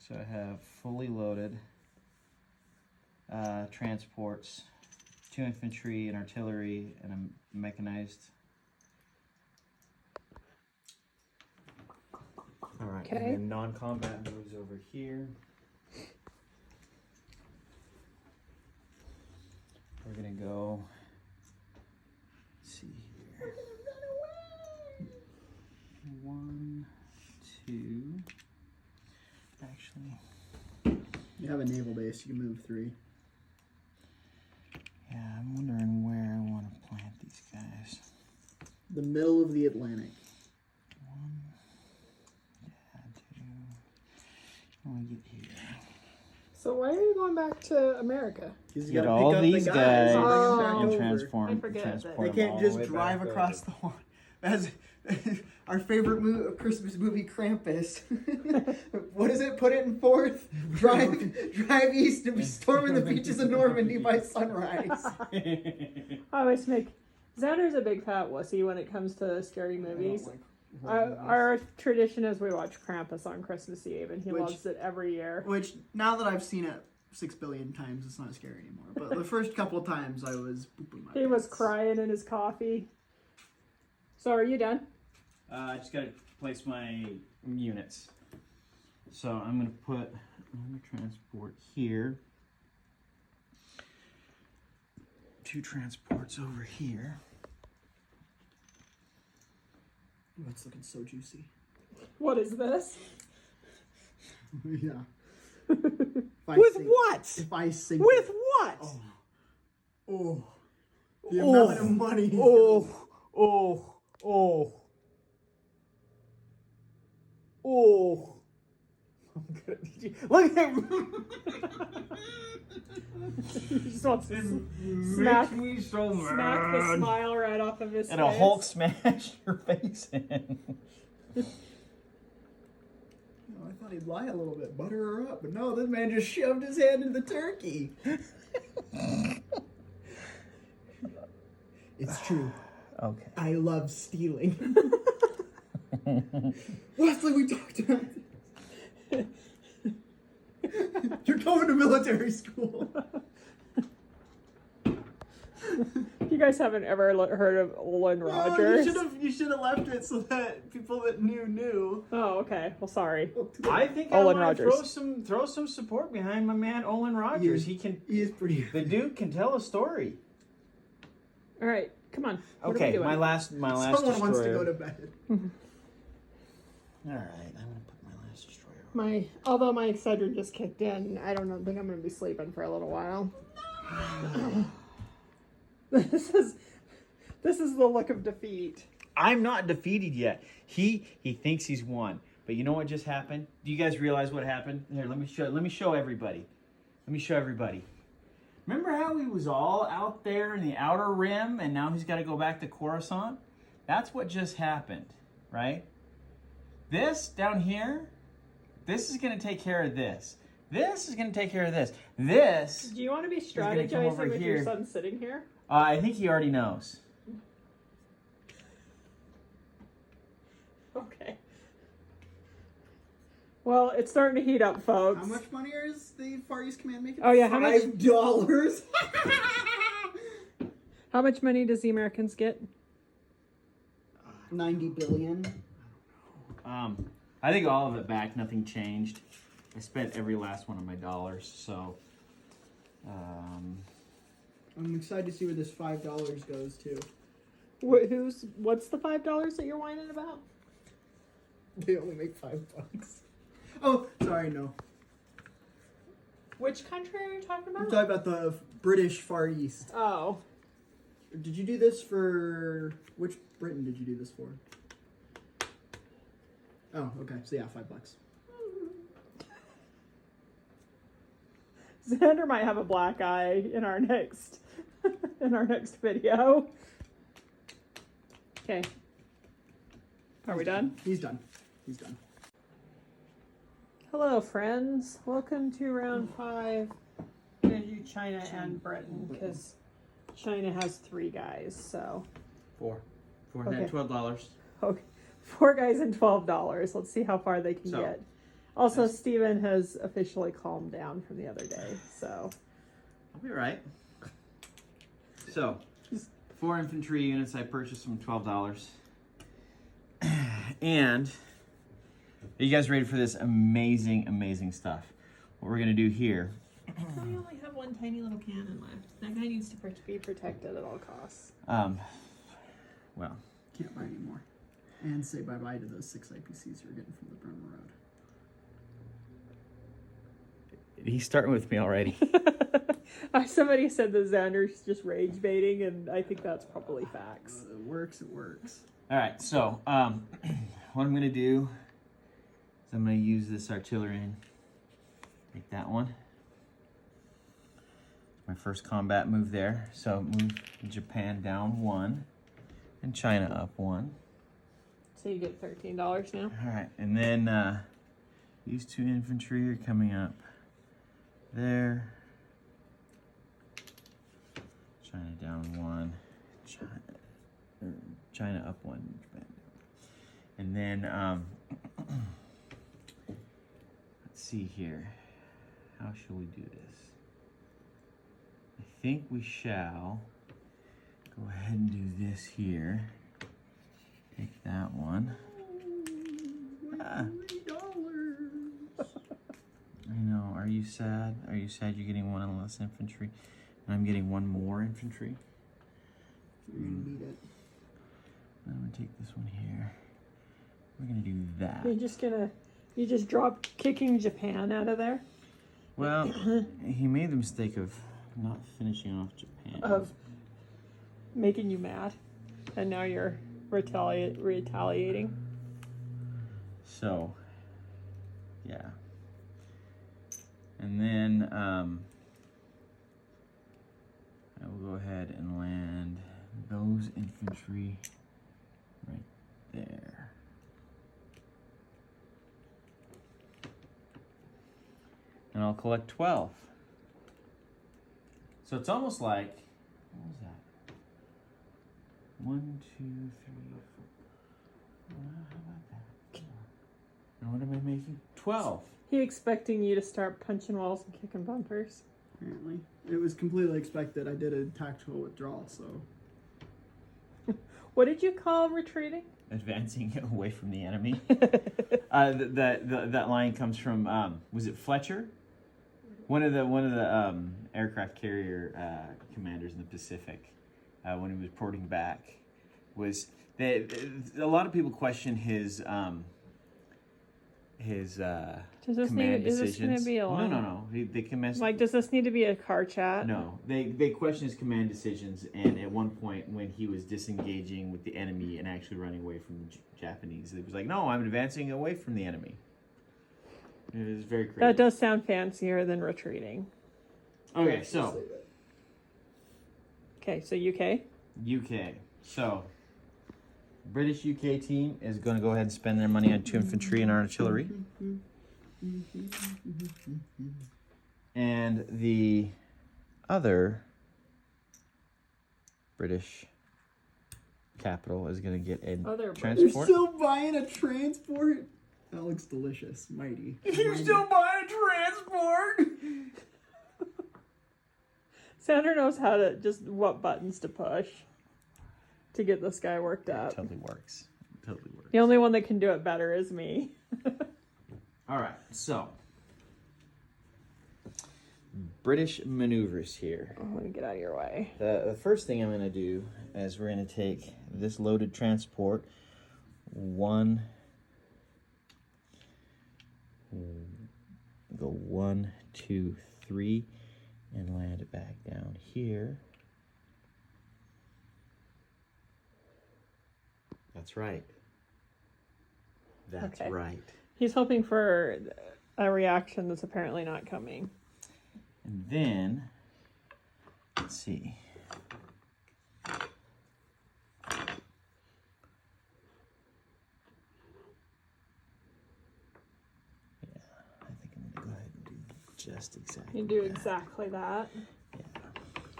So I have fully loaded transports, 2 infantry, an artillery, and a mechanized. All right. Okay. And then non-combat moves over here. We're gonna go. Let's see here. 1, 2. Actually, You have a naval base. You can move 3. yeah, I'm wondering where I want to plant these guys. The middle of the Atlantic. 1, yeah, 2. I want to get here. So why are you going back to America? He's Get gotta all pick up these the guys and bring them back Oh. and over. transform. I forget that. transport They them can't all just the way drive back across over. the water. As our favorite Christmas movie, Krampus. What is it? Put it in fourth. Drive east and be storming the beaches of Normandy by sunrise. I always make Xander's a big fat wussy when it comes to scary movies. Our tradition is we watch Krampus on Christmas Eve, and he Which- loves it every year. Which now that I've seen it 6 billion times, it's not scary anymore. But the first couple of times, I was pooping my He was pants. crying in his coffee. So are you done? I just gotta place my units. So I'm gonna put another transport here. 2 transports over here. Oh, it's looking so juicy. What is this? Yeah. With what? If I sink With it- what? Oh. Oh. The Oh. amount of money. Oh, oh, oh, oh. I'm gonna, look at him. He just wants to Smack smack, me so smack the smile right off of his And face. a Hulk smash your face in. Oh, I thought he'd lie a little bit, butter her up, but no, this man just shoved his hand in the turkey. It's true. Okay. I love stealing. Wesley, we talked about this. You're going to military school. You guys haven't ever heard of Olin No, Rogers? you should have left it so that people that knew. Oh, okay. Well, sorry. I think Olin I want to Rogers. throw some support behind my man Olin Rogers. He can. He is pretty. The dude can tell a story. All right, come on. What are we Okay, doing? my last Someone destroyer. wants to go to bed. All right, I'm gonna put my last destroyer. Although my Excedrin just kicked in, I don't think I'm gonna be sleeping for a little while. This is the look of defeat. I'm not defeated yet. He thinks he's won. But you know what just happened? Do you guys realize what happened? Here, let me show everybody. Remember how he was all out there in the outer rim and now he's got to go back to Coruscant? That's what just happened, right? This down here, this is going to take care of this. This is going to take care of this. This, Do you want to be gonna come over strategizing with here. your son sitting here? I think he already knows. Okay. Well, it's starting to heat up, folks. How much money is the Far East Command making? Oh, yeah, how much- $5. How much money does the Americans get? 90 billion. I think all of it back, nothing changed. I spent every last one of my dollars, so I'm excited to see where this $5 goes to. What's the $5 that you're whining about? They only make $5. Oh, sorry, no. Which country are you talking I'm about? talking about the British Far East. Oh, Did you do this for which Britain did you do this for? Oh, okay. So yeah, $5. Xander might have a black eye in our next video. Okay. Are we done? He's done. He's done. Hello, friends. Welcome to round 5 China and Britain because China has 3 guys. So Four. Okay. $412. okay, 4 guys and $12. Let's see how far they can So, get. Also, that's- Steven has officially calmed down from the other day. So I'll be right. So, 4 infantry units I purchased from $12. And are you guys ready for this amazing, amazing stuff? What we're gonna do here. we only have one tiny little cannon left. That guy needs to be protected at all costs. Well, Can't buy anymore. And say bye-bye to those 6 IPCs you're getting from the Bremer Road. he's starting with me already. Somebody said that Xander's just rage baiting, and I think that's probably facts. It works, it works. All right, so what I'm gonna do is I'm gonna use this artillery and take that one. My first combat move there. So move Japan down 1 and China up 1. So you get $13 now. All right, and then these 2 infantry are coming up there. China down 1, China up 1, Japan. And then let's see here. How shall we do this? I think we shall go ahead and do this here. Take that one. Ah. I know. Are you sad? Are you sad you're getting 1 less infantry? And I'm getting 1 more infantry? You need it. I'm gonna take this one here. We're gonna do that. You just drop kicking Japan out of there. Well, he made the mistake of not finishing off Japan. Of making you mad, and now you're retaliating. So, yeah. And then I will go ahead and land those infantry right there. And I'll collect 12. So it's almost like, what was that? 1, 2, 3, 4. How about that? And what am I making? 12. He expecting you to start punching walls and kicking bumpers. Apparently. It was completely expected. I did a tactical withdrawal, so. What did you call retreating? Advancing away from the enemy. That line comes from was it Fletcher? One of the aircraft carrier commanders in the Pacific when he was porting back was a lot of people question his Does this command need? Is this decisions. going to be a long? No. The command. Like, does this need to be a car chat? No, they question his command decisions, and at one point when he was disengaging with the enemy and actually running away from the Japanese, it was like, no, I'm advancing away from the enemy. It was very crazy. That does sound fancier than retreating. Okay, so Okay, so UK. UK. So British UK team is going to go ahead and spend their money on 2 infantry and artillery. And the other British capital is going to get a Other You're transport. still buying a transport? That looks delicious. Mighty. You're still buying a transport? Sander knows how to what buttons to push to get this guy worked up. Totally works. Totally works. The only one that can do it better is me. All right, so British maneuvers here. Let me get out of your way. The first thing I'm going to do is we're going to take this loaded transport, go 1, 2, 3, and land it back down here. That's right. That's Okay. right. He's hoping for a reaction that's apparently not coming. And then, let's see. I think I'm going to go ahead and do just exactly You do that. exactly that.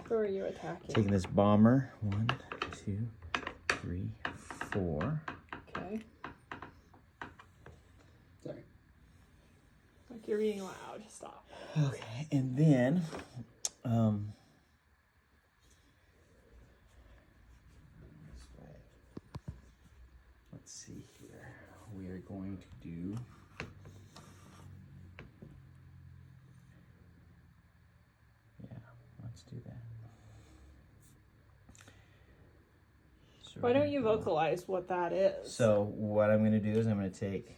Who are you attacking? Taking this bomber. 1, 2, 3, 4. Okay. Sorry. Like you're being loud. Stop. Okay, and then this way. Let's see here. We are going to do let's do that. So Why don't you vocalize what that is? So what I'm going to do is I'm going to take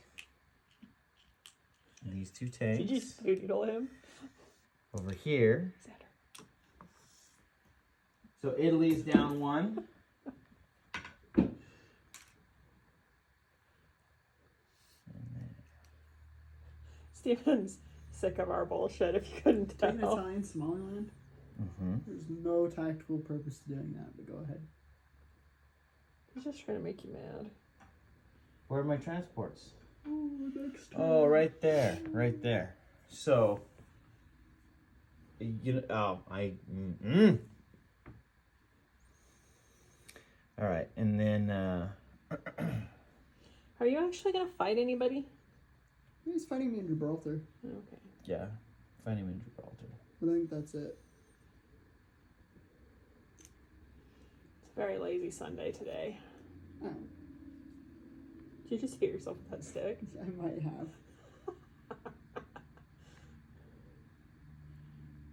these two tanks Did you spoodle him? over here. Xander. So Italy's down 1. Steven's sick of our bullshit, if you couldn't Taking tell. Italian Somaliland. Mm-hmm. There's no tactical purpose to doing that, but go ahead. He's just trying to make you mad. Where are my transports? Oh, next Oh, right there, right there. So, you know, all right, and then Are you actually gonna fight anybody? He's fighting me in Gibraltar. Okay. yeah, find him in Gibraltar. But I think that's it. It's a very lazy Sunday today. Oh, Did you just hit yourself with that stick? I might have.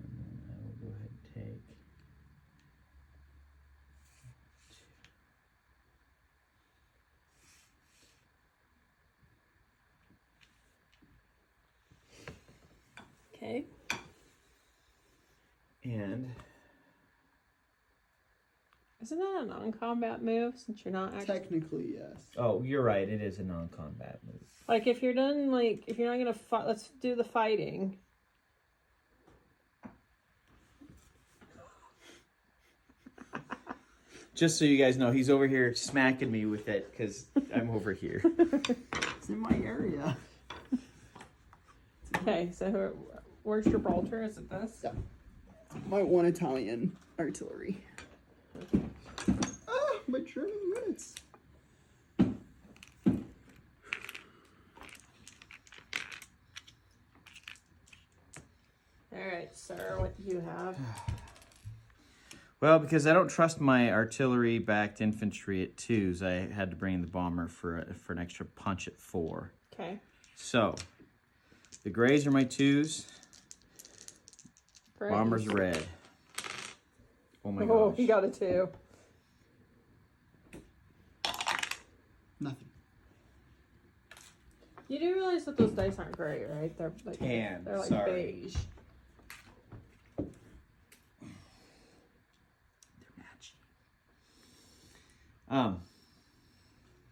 And then I will go ahead and take. Okay. And Isn't that a non-combat move since you're not actually Technically, yes. oh, you're right. It is a non-combat move. like if you're done like if you're not gonna fight, let's do the fighting. Just so you guys know, he's over here smacking me with it because I'm over here. It's in my area. Okay, so where's Gibraltar? Is it this? Yeah. My 1 Italian artillery. Ah, my German units. All right, sir. What do you have? Well, because I don't trust my artillery-backed infantry at 2s, I had to bring the bomber for an extra punch at 4. Okay. So, the grays are my 2s, Great. bombers are red. Oh my Oh, gosh. he got a 2. Nothing. You do realize that those dice aren't great, right? They're like Tan, they're like sorry. beige.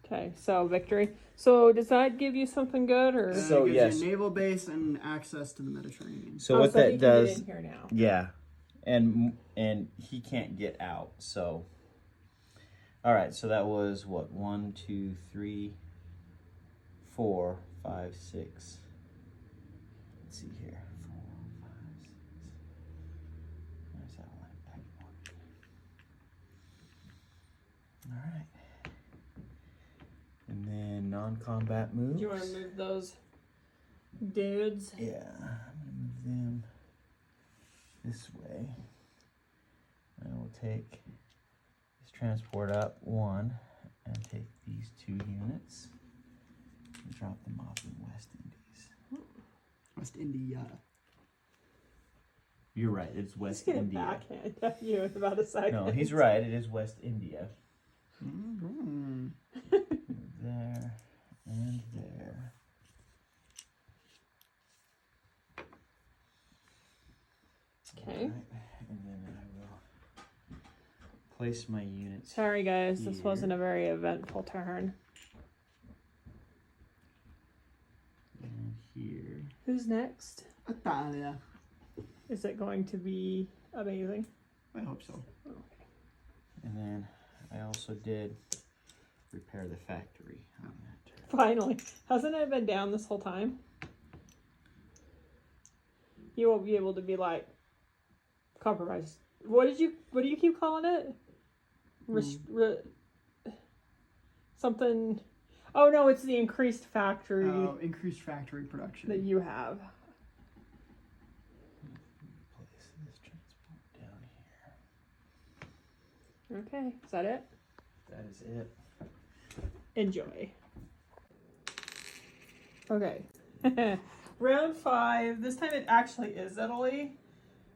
Okay, so victory. So does that give you something good or? So, it gives yes. you a naval base and access to the Mediterranean. So Oh, what so he that can does, get in here now. yeah, and he can't get out. So, all right. So that was what 1, 2, 3, 4, 5, 6. Let's see here. 4, 5, 6. There's that one. Back one. All right. And then non-combat moves. Do you want to move those dudes? Yeah, I'm gonna move them this way. I will take this transport up 1 and take these 2 units and drop them off in West Indies. West India. You're right, it's He's West gonna India. backhand at you in about a second. No, he's right, it is West India. Mm-hmm. There and there. Okay. Alright, and then I will place my units. Sorry, guys. This Here. wasn't a very eventful turn. And here. Who's next? Italia. Is it going to be amazing? I hope so. And then I also did repair the factory on that turn. Finally. Hasn't it been down this whole time? You won't be able to be like, compromise What do you keep calling it? Something. Oh no, it's the increased factory Increased factory production. that you have. Place this transport down here. Okay, is that it? That is it. Enjoy. Okay. Round 5. This time it actually is Italy.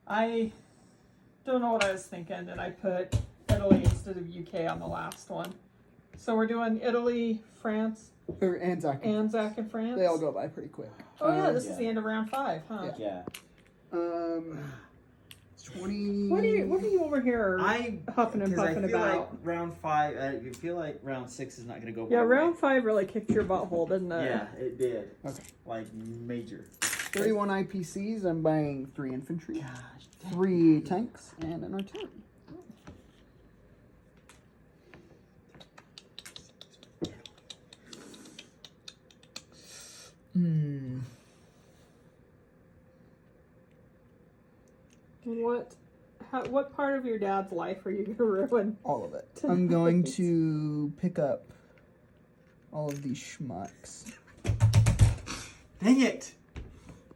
I don't know what I was thinking, and I put Italy instead of UK on the last one. So we're doing Italy, France, Or Anzac. Anzac, and France. They all go by pretty quick. Oh yeah, this yeah. is the end of round 5, huh? Yeah. 20. What are you over here huffing and 'cause puffing I feel about? like round 5. I feel like round 6 is not going to go. Yeah, my way. round 5 really kicked your butthole, didn't it? Yeah, it did. Okay. Like major. 31 IPCs. I'm buying 3 infantry, Gosh. 3 tanks, and an artillery. Hmm. What part of your dad's life are you gonna ruin? All of it. I'm going to pick up all of these schmucks. Dang it!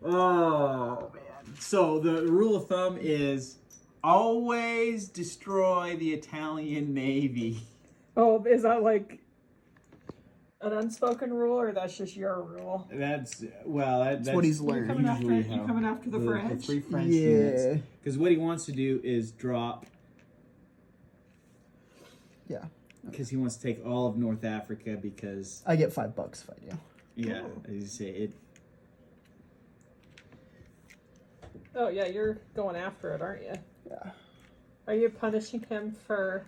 Oh man. So the rule of thumb is always destroy the Italian Navy. Oh, is that like an unspoken rule, or that's just your rule? That's what he's learned. Coming after, usually you how coming after the French? 3 French Yeah. units. Because what he wants to do is drop. Yeah. Because he wants to take all of North Africa. Because I get $5 if I do. yeah, as you say it. Oh yeah, you're going after it, aren't you? Yeah. Are you punishing him for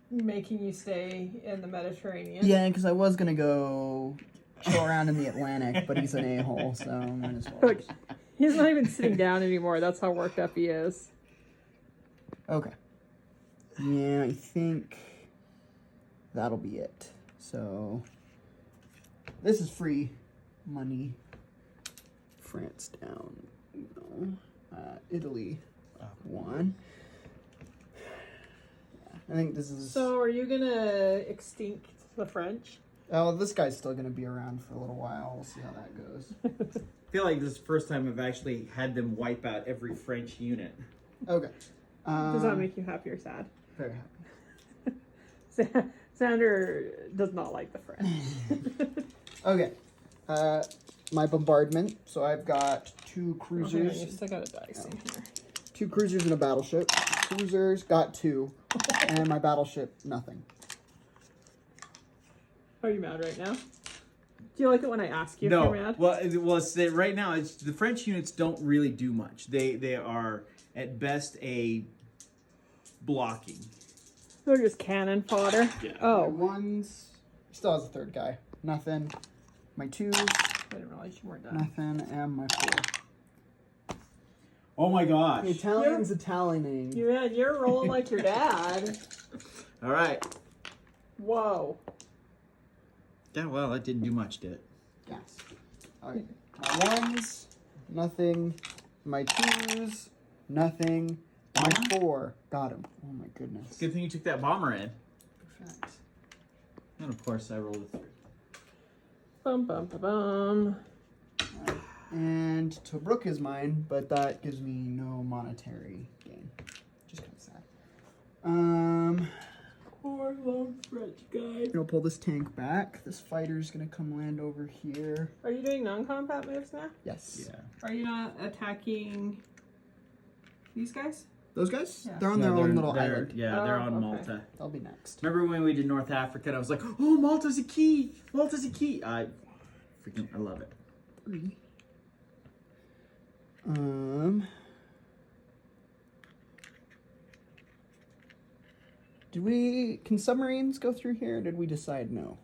making you stay in the Mediterranean? Yeah, because I was gonna go chill around in the Atlantic, but he's an a-hole, so might as well. Look, he's not even sitting down anymore. That's how worked up he is. Okay. Yeah, I think that'll be it. So this is free money. France down. No. Italy up 1. I think this is. So, are you gonna extinct the French? Oh, this guy's still gonna be around for a little while. We'll see how that goes. I feel like this is the first time I've actually had them wipe out every French unit. Okay. Does that make you happy or sad? Very happy. Xander does not like the French. Okay. My bombardment. So I've got 2 Okay, cruisers. you still got a dice in here. 2 cruisers and a battleship. Cruisers got 2, and my battleship nothing. Are you mad right now? Do you like it when I ask you if No, you're mad? right now it's the French units don't really do much. They are at best a blocking. They're just cannon fodder. Yeah. My Oh, 1s still has a 3rd guy. Nothing. My 2s, I didn't realize you weren't done. nothing, and my 4. Oh my gosh! The Italian's Italianing. You're rolling like your dad. All right. Whoa. Yeah, well, that didn't do much, did it? Yes. Okay. My 1s, nothing. My 2s, nothing. My 4, got him. Oh my goodness. Good thing you took that bomber in. Perfect. And of course, I rolled a 3. Bum bum ba bum. And Tobruk is mine, but that gives me no monetary gain. Just kind of sad. Poor lone French guy. I'll pull this tank back. This fighter's gonna come land over here. Are you doing non-combat moves now? Yes. Yeah. Are you not attacking these guys? Those guys? Yeah. They're on their own little island. Yeah, they're Oh, on okay. Malta. They'll be next. Remember when we did North Africa and I was like, oh, Malta's a key! Malta's a key! I love it. 3. Can submarines go through here? Or did we decide no?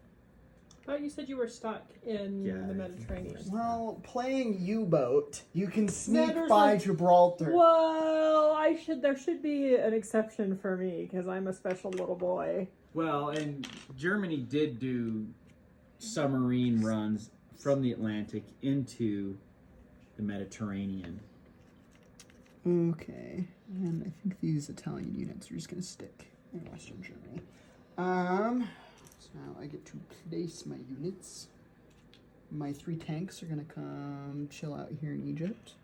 I thought you said you were stuck in Yeah, the I think Mediterranean. Well, playing U-boat, you can sneak Xander's by like, Gibraltar. Well, there should be an exception for me because I'm a special little boy. Well, and Germany did do submarine runs from the Atlantic into the Mediterranean. Okay, and I think these Italian units are just gonna stick in Western Germany. So now I get to place my units. My 3 tanks are gonna come chill out here in Egypt.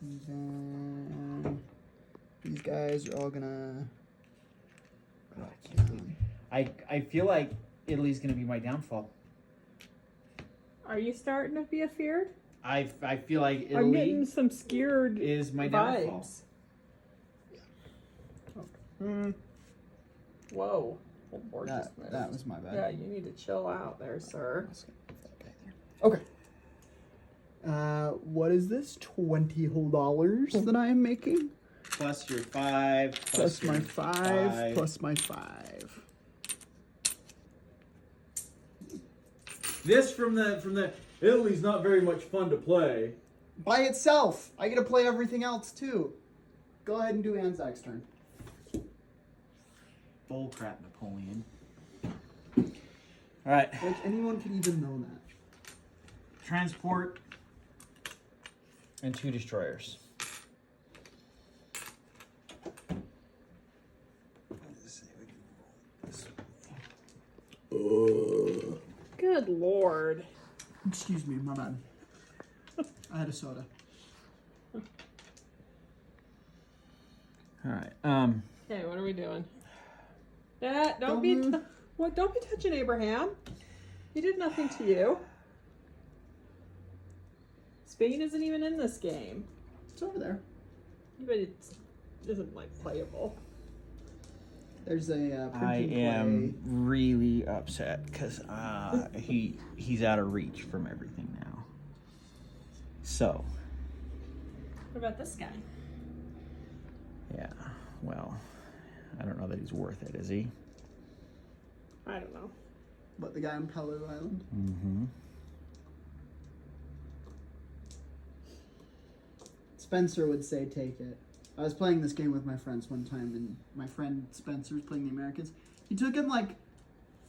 And then these guys are all gonna. I feel like Italy's gonna be my downfall. Are you starting to be afeared? I feel like I'm getting Italy some scared is my downfall. vibes. Whoa. Oh, board That, just moved. that was my bad. Yeah, you need to chill out there, sir. Let's get that guy there. Okay. What is this? $20 whole dollars that I am making? Plus your 5. Plus my your 5. Plus my 5. This from the Italy's not very much fun to play. By itself. I get to play everything else too. Go ahead and do Anzac's turn. Bullcrap, Napoleon. All right. Like anyone could even know that. Transport and 2 destroyers. Good lord. Excuse me, my bad. I had a soda. All right. Okay, what are we doing? Don't Don't be move. what? Don't be touching Abraham. He did nothing to you. Spain isn't even in this game, It's over there. but it isn't like playable. There's a print I and am really upset because he's out of reach from everything now. So What about this guy? yeah, well, I don't know that he's worth it, is he? I don't know. What, the guy on Palau Island? Mm-hmm. Spencer would say take it. I was playing this game with my friends one time, and my friend Spencer was playing the Americans. He took him like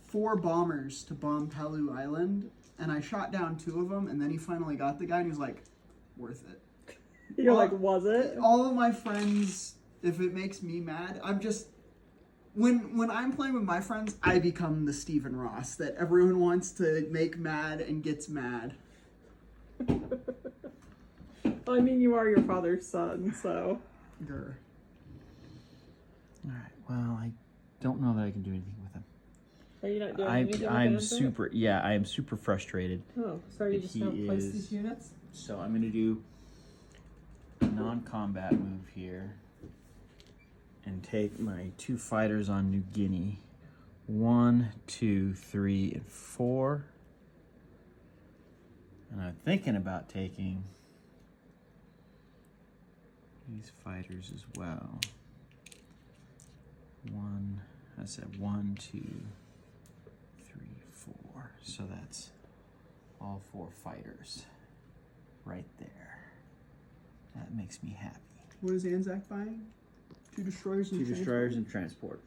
4 bombers to bomb Palau Island, and I shot down 2 of them, and then he finally got the guy, and he was like, worth it. You're Well, like, was it? All of my friends, if it makes me mad, I'm just... When I'm playing with my friends, I become the Stephen Ross that everyone wants to make mad and gets mad. I mean, you are your father's son, so. Grr. All right. Well, I don't know that I can do anything with him. Are you not doing anything with I'm Anzac? super. Yeah, I am super frustrated. Oh, so are you just He gonna place is- these units? So I'm gonna do a non-combat move here and take my 2 fighters on New Guinea. 1, 2, 3, and 4. And I'm thinking about taking these fighters as well. I said 1, 2, 3, 4. So that's all 4 fighters right there. That makes me happy. What is Anzac buying? 2 destroyers and 2 destroyers and transport.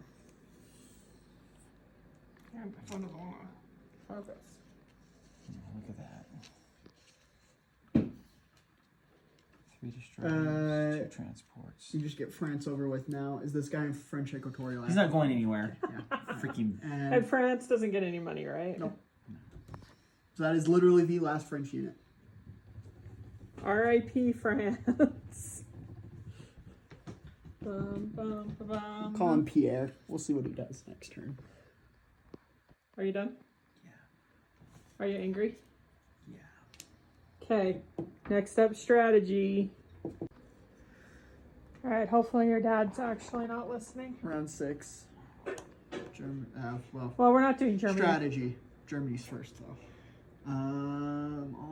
Yeah, but one of them focus. Look at that. 3 destroyers, 2 transports. You just get France over with now. Is this guy in French Equatorial? He's not going anywhere. Yeah. Freaking. And And France doesn't get any money, right? Nope. so that is literally the last French unit. R.I.P. France. Bum, bum, ba, bum. Call him Pierre. We'll see what he does next turn. Are you done? Yeah. Are you angry? Yeah. Okay. Next up, strategy. All right. Hopefully your dad's actually not listening. Round 6. Well, Well, we're not doing Germany. strategy. Germany's first, though. All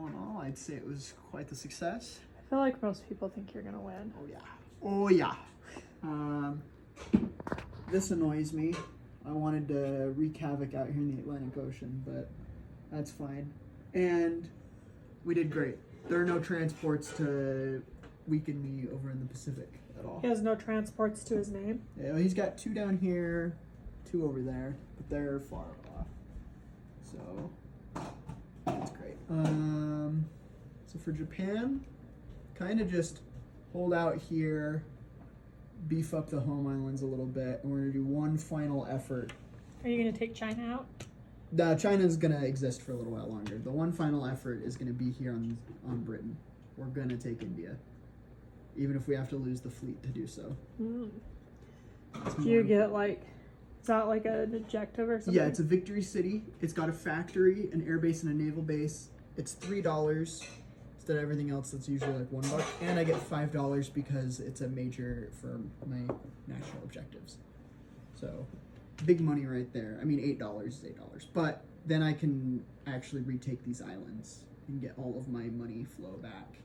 in all, I'd say it was quite the success. I feel like most people think you're gonna win. Oh yeah. Oh yeah. This annoys me. I wanted to wreak havoc out here in the Atlantic Ocean, but that's fine. And we did great. There are no transports to weaken me over in the Pacific at all. He has no transports to his name. Yeah, well, he's got 2 down here, 2 over there, but they're far off. So that's great. So for Japan, kind of just hold out here, beef up the home islands a little bit, and we're gonna do one final effort. Are you gonna take China out? China's gonna exist for a little while longer. The one final effort is gonna be here on Britain. We're gonna take India, even if we have to lose the fleet to do so. Mm. It's Do you more- get like, is that like an objective or something? Yeah, it's a victory city. It's got a factory, an air base, and a naval base. It's $3 instead of everything else that's usually like $1, and I get $5 because it's a major for my national objectives. So, big money right there. I mean, $8 is $8, but then I can actually retake these islands and get all of my money flow back.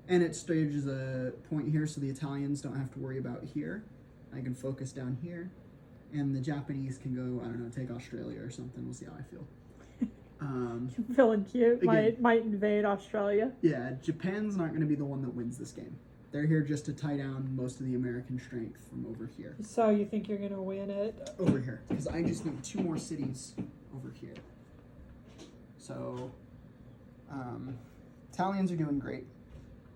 And it stages a point here, so the Italians don't have to worry about here. I can focus down here. And the Japanese can go, I don't know, take Australia or something. We'll see how I feel. Feeling cute. Again. Might invade Australia. Yeah, Japan's not going to be the one that wins this game. They're here just to tie down most of the American strength from over here. So you think you're gonna win it? Over here. Because I just need 2 more cities over here. So, Italians are doing great.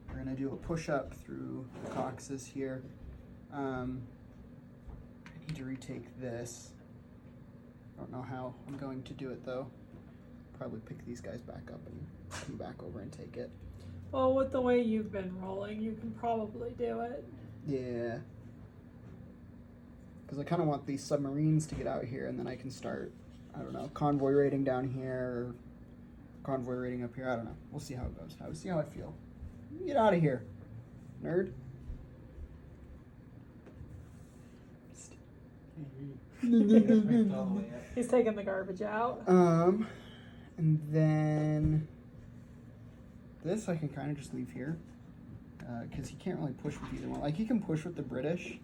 We're going to do a push-up through the Caucasus here. I need to retake this. Don't know how I'm going to do it though. Probably pick these guys back up and come back over and take it. Well, with the way you've been rolling, you can probably do it. Yeah. Because I kind of want these submarines to get out here and then I can start, I don't know, convoy raiding down here or convoy raiding up here. I don't know. We'll see how it goes. I'll see how I feel. Get out of here, nerd. He's taking the garbage out. And then this I can kind of just leave here because he can't really push with either one. Like he can push with the British,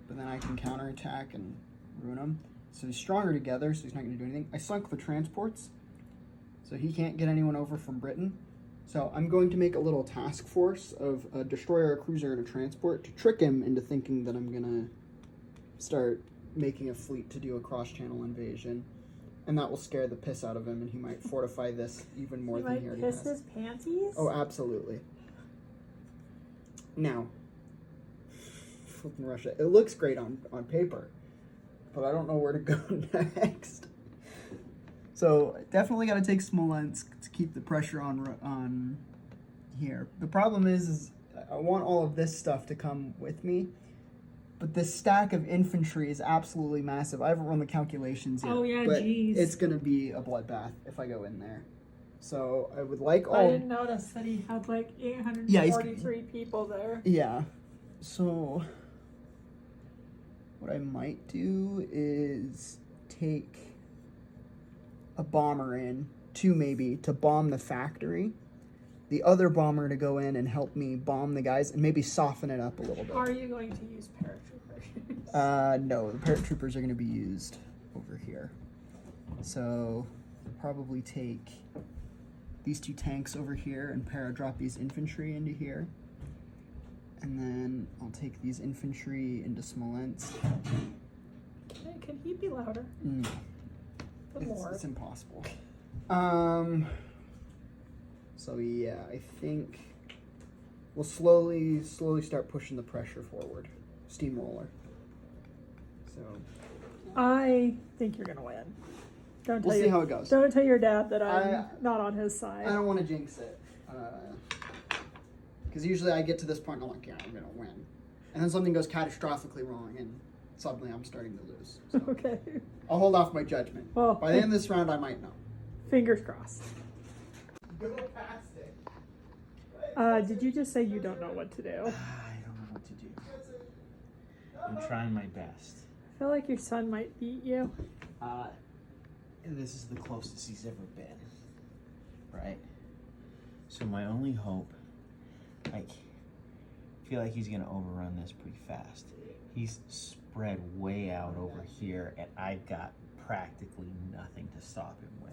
but then I can counterattack and ruin him. So he's stronger together, so he's not going to do anything. I sunk the transports, so he can't get anyone over from Britain. So I'm going to make a little task force of a destroyer, a cruiser, and a transport to trick him into thinking that I'm going to start making a fleet to do a cross-channel invasion. And that will scare the piss out of him, and he might fortify this even more You than he might already piss has. his panties? Oh, absolutely. Now, flipping Russia. It looks great on paper, but I don't know where to go next. So definitely got to take Smolensk to keep the pressure on here. The problem is I want all of this stuff to come with me, but this stack of infantry is absolutely massive. I haven't run the calculations yet. Oh, yeah, but geez. it's gonna be a bloodbath if I go in there. So I would like I all. didn't notice that he had like 843 people there. Yeah. So what I might do is take a bomber in, 2 maybe, to bomb the factory. The other bomber to go in and help me bomb the guys and maybe soften it up a little bit. Are you going to use paratroopers? No, the paratroopers are going to be used over here. So I'll probably take these 2 tanks over here and para-drop these infantry into here. And then I'll take these infantry into Smolensk. Can he be louder? No, Good lord. it's impossible. So yeah, I think we'll slowly start pushing the pressure forward. Steamroller. So I think you're gonna win. Don't we'll tell see how it goes. Don't tell your dad that I'm I- not on his side. I don't want to jinx it. Because usually I get to this point and I'm like, yeah, I'm going to win. And then something goes catastrophically wrong and suddenly I'm starting to lose. So Okay. I'll hold off my judgment. Well, By the end of this round, I might know. fingers crossed. Go past it. Did you just say you don't know what to do? I don't know what to do. I'm trying my best. I feel like your son might beat you. This is the closest he's ever been, right? So my only hope, I feel like he's gonna overrun this pretty fast. He's spread way out over here, and I've got practically nothing to stop him with.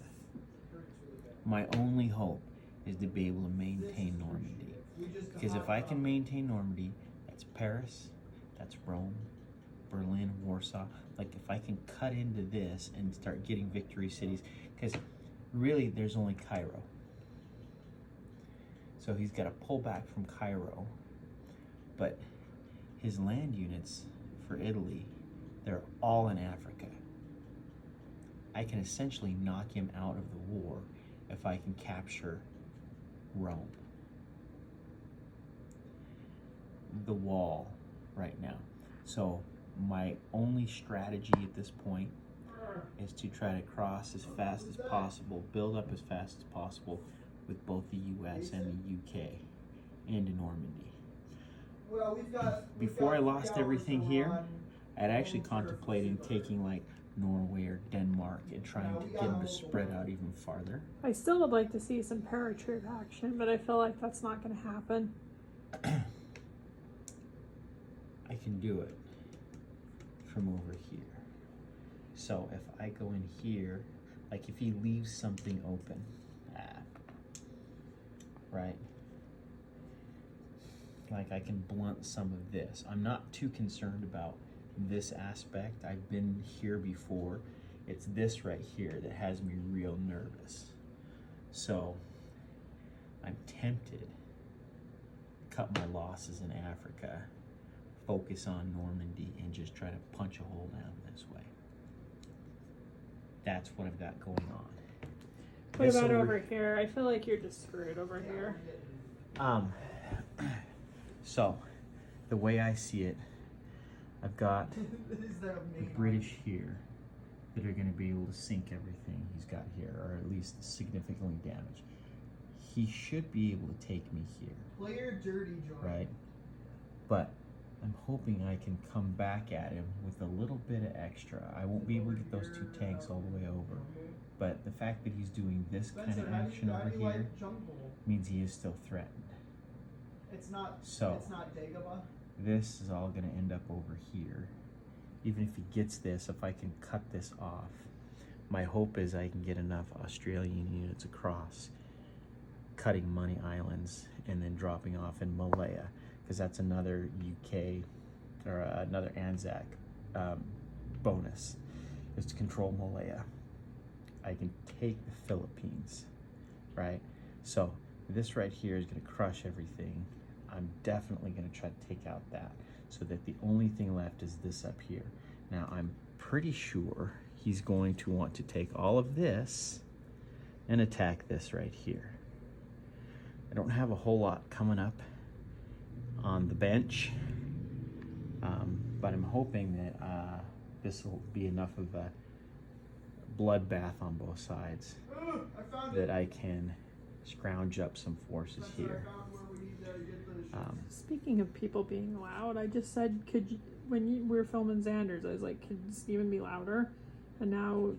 My only hope is to be able to maintain Normandy. Because if I can maintain Normandy, that's Paris, that's Rome, Berlin, Warsaw. Like if I can cut into this and start getting victory cities, because really there's only Cairo. So he's got to pull back from Cairo, but his land units for Italy, they're all in Africa. I can essentially knock him out of the war if I can capture Rome. The wall right now. So my only strategy at this point is to try to cross as fast as possible, build up as fast as possible with both the US and the UK into Normandy. Well, Before I lost everything here, I'd actually contemplated taking like Norway or Denmark and trying to get them to spread out even farther. I still would like to see some paratroop action, but I feel like that's not going to happen. I can do it from over here. So if I go in here, like if he leaves something open, right? Like I can blunt some of this. I'm not too concerned about this aspect. I've been here before. It's this right here that has me real nervous. So I'm tempted to cut my losses in Africa, focus on Normandy, and just try to punch a hole down this way. That's what I've got going on. What This about over here? I feel like you're just screwed over here. So the way I see it, I've got the British here that are going to be able to sink everything he's got here, or at least significantly damage. He should be able to take me here. Player dirty, Jordan. Right? But I'm hoping I can come back at him with a little bit of extra. I won't be able to get those 2 tanks all the way over, but the fact that he's doing this kind of action over here means he is still threatened. It's not. So It's not Dagobah. this is all going to end up over here. Even if he gets this, if I can cut this off, my hope is I can get enough Australian units across, cutting Money Islands and then dropping off in Malaya, because that's another UK or another Anzac bonus, is to control Malaya. I can take the Philippines, right? So this right here is going to crush everything. I'm definitely going to try to take out that, so that the only thing left is this up here. Now I'm pretty sure he's going to want to take all of this and attack this right here. I don't have a whole lot coming up on the bench, but I'm hoping that this will be enough of a bloodbath on both sides that I can scrounge up some forces here. Speaking of people being loud, I just said, could you, we were filming Xander's, I was like, could Steven be louder? And now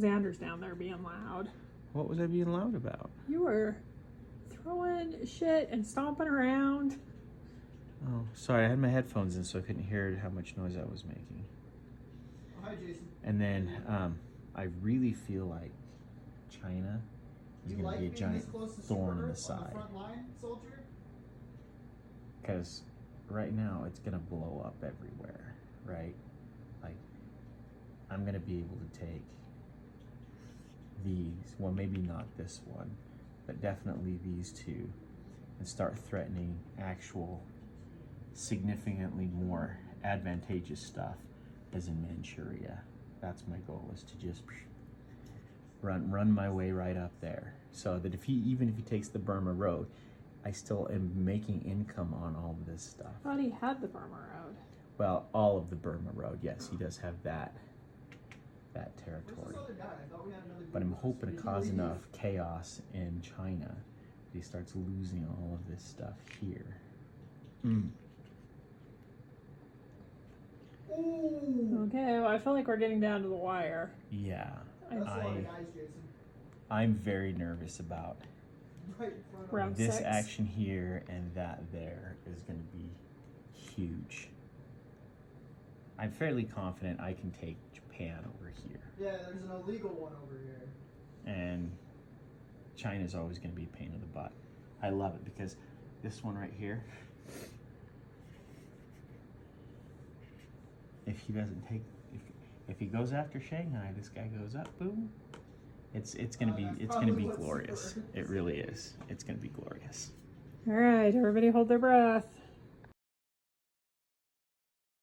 Xander's down there being loud. What was I being loud about? You were throwing shit and stomping around. Oh, sorry, I had my headphones in so I couldn't hear how much noise I was making. Oh, hi, Jason. And then I really feel like China is going to be a giant thorn in the side. Front line, soldier? Because right now it's going to blow up everywhere, right? Like, I'm going to be able to take these, well, maybe not this one, but definitely these two, and start threatening actual significantly more advantageous stuff as in Manchuria. That's my goal, is to just run my way right up there, so that even if he takes the Burma Road, I still am making income on all of this stuff. I thought he had the Burma Road. Well, all of the Burma Road, yes, he does have that territory. But I'm hoping to cause enough chaos in China that he starts losing all of this stuff here. Okay, well, I feel like we're getting down to the wire. Yeah, That's a lot of guys, Jason. I'm very nervous about Right in front of Round this 6. action here, and that there is going to be huge. I'm fairly confident I can take Japan over here, Yeah, there's an illegal one over here. and China's always going to be a pain in the butt. I love it because this one right here, if he doesn't take, if he goes after Shanghai, this guy goes up, boom, It's gonna be glorious. It really is. It's gonna be glorious. All right, everybody hold their breath.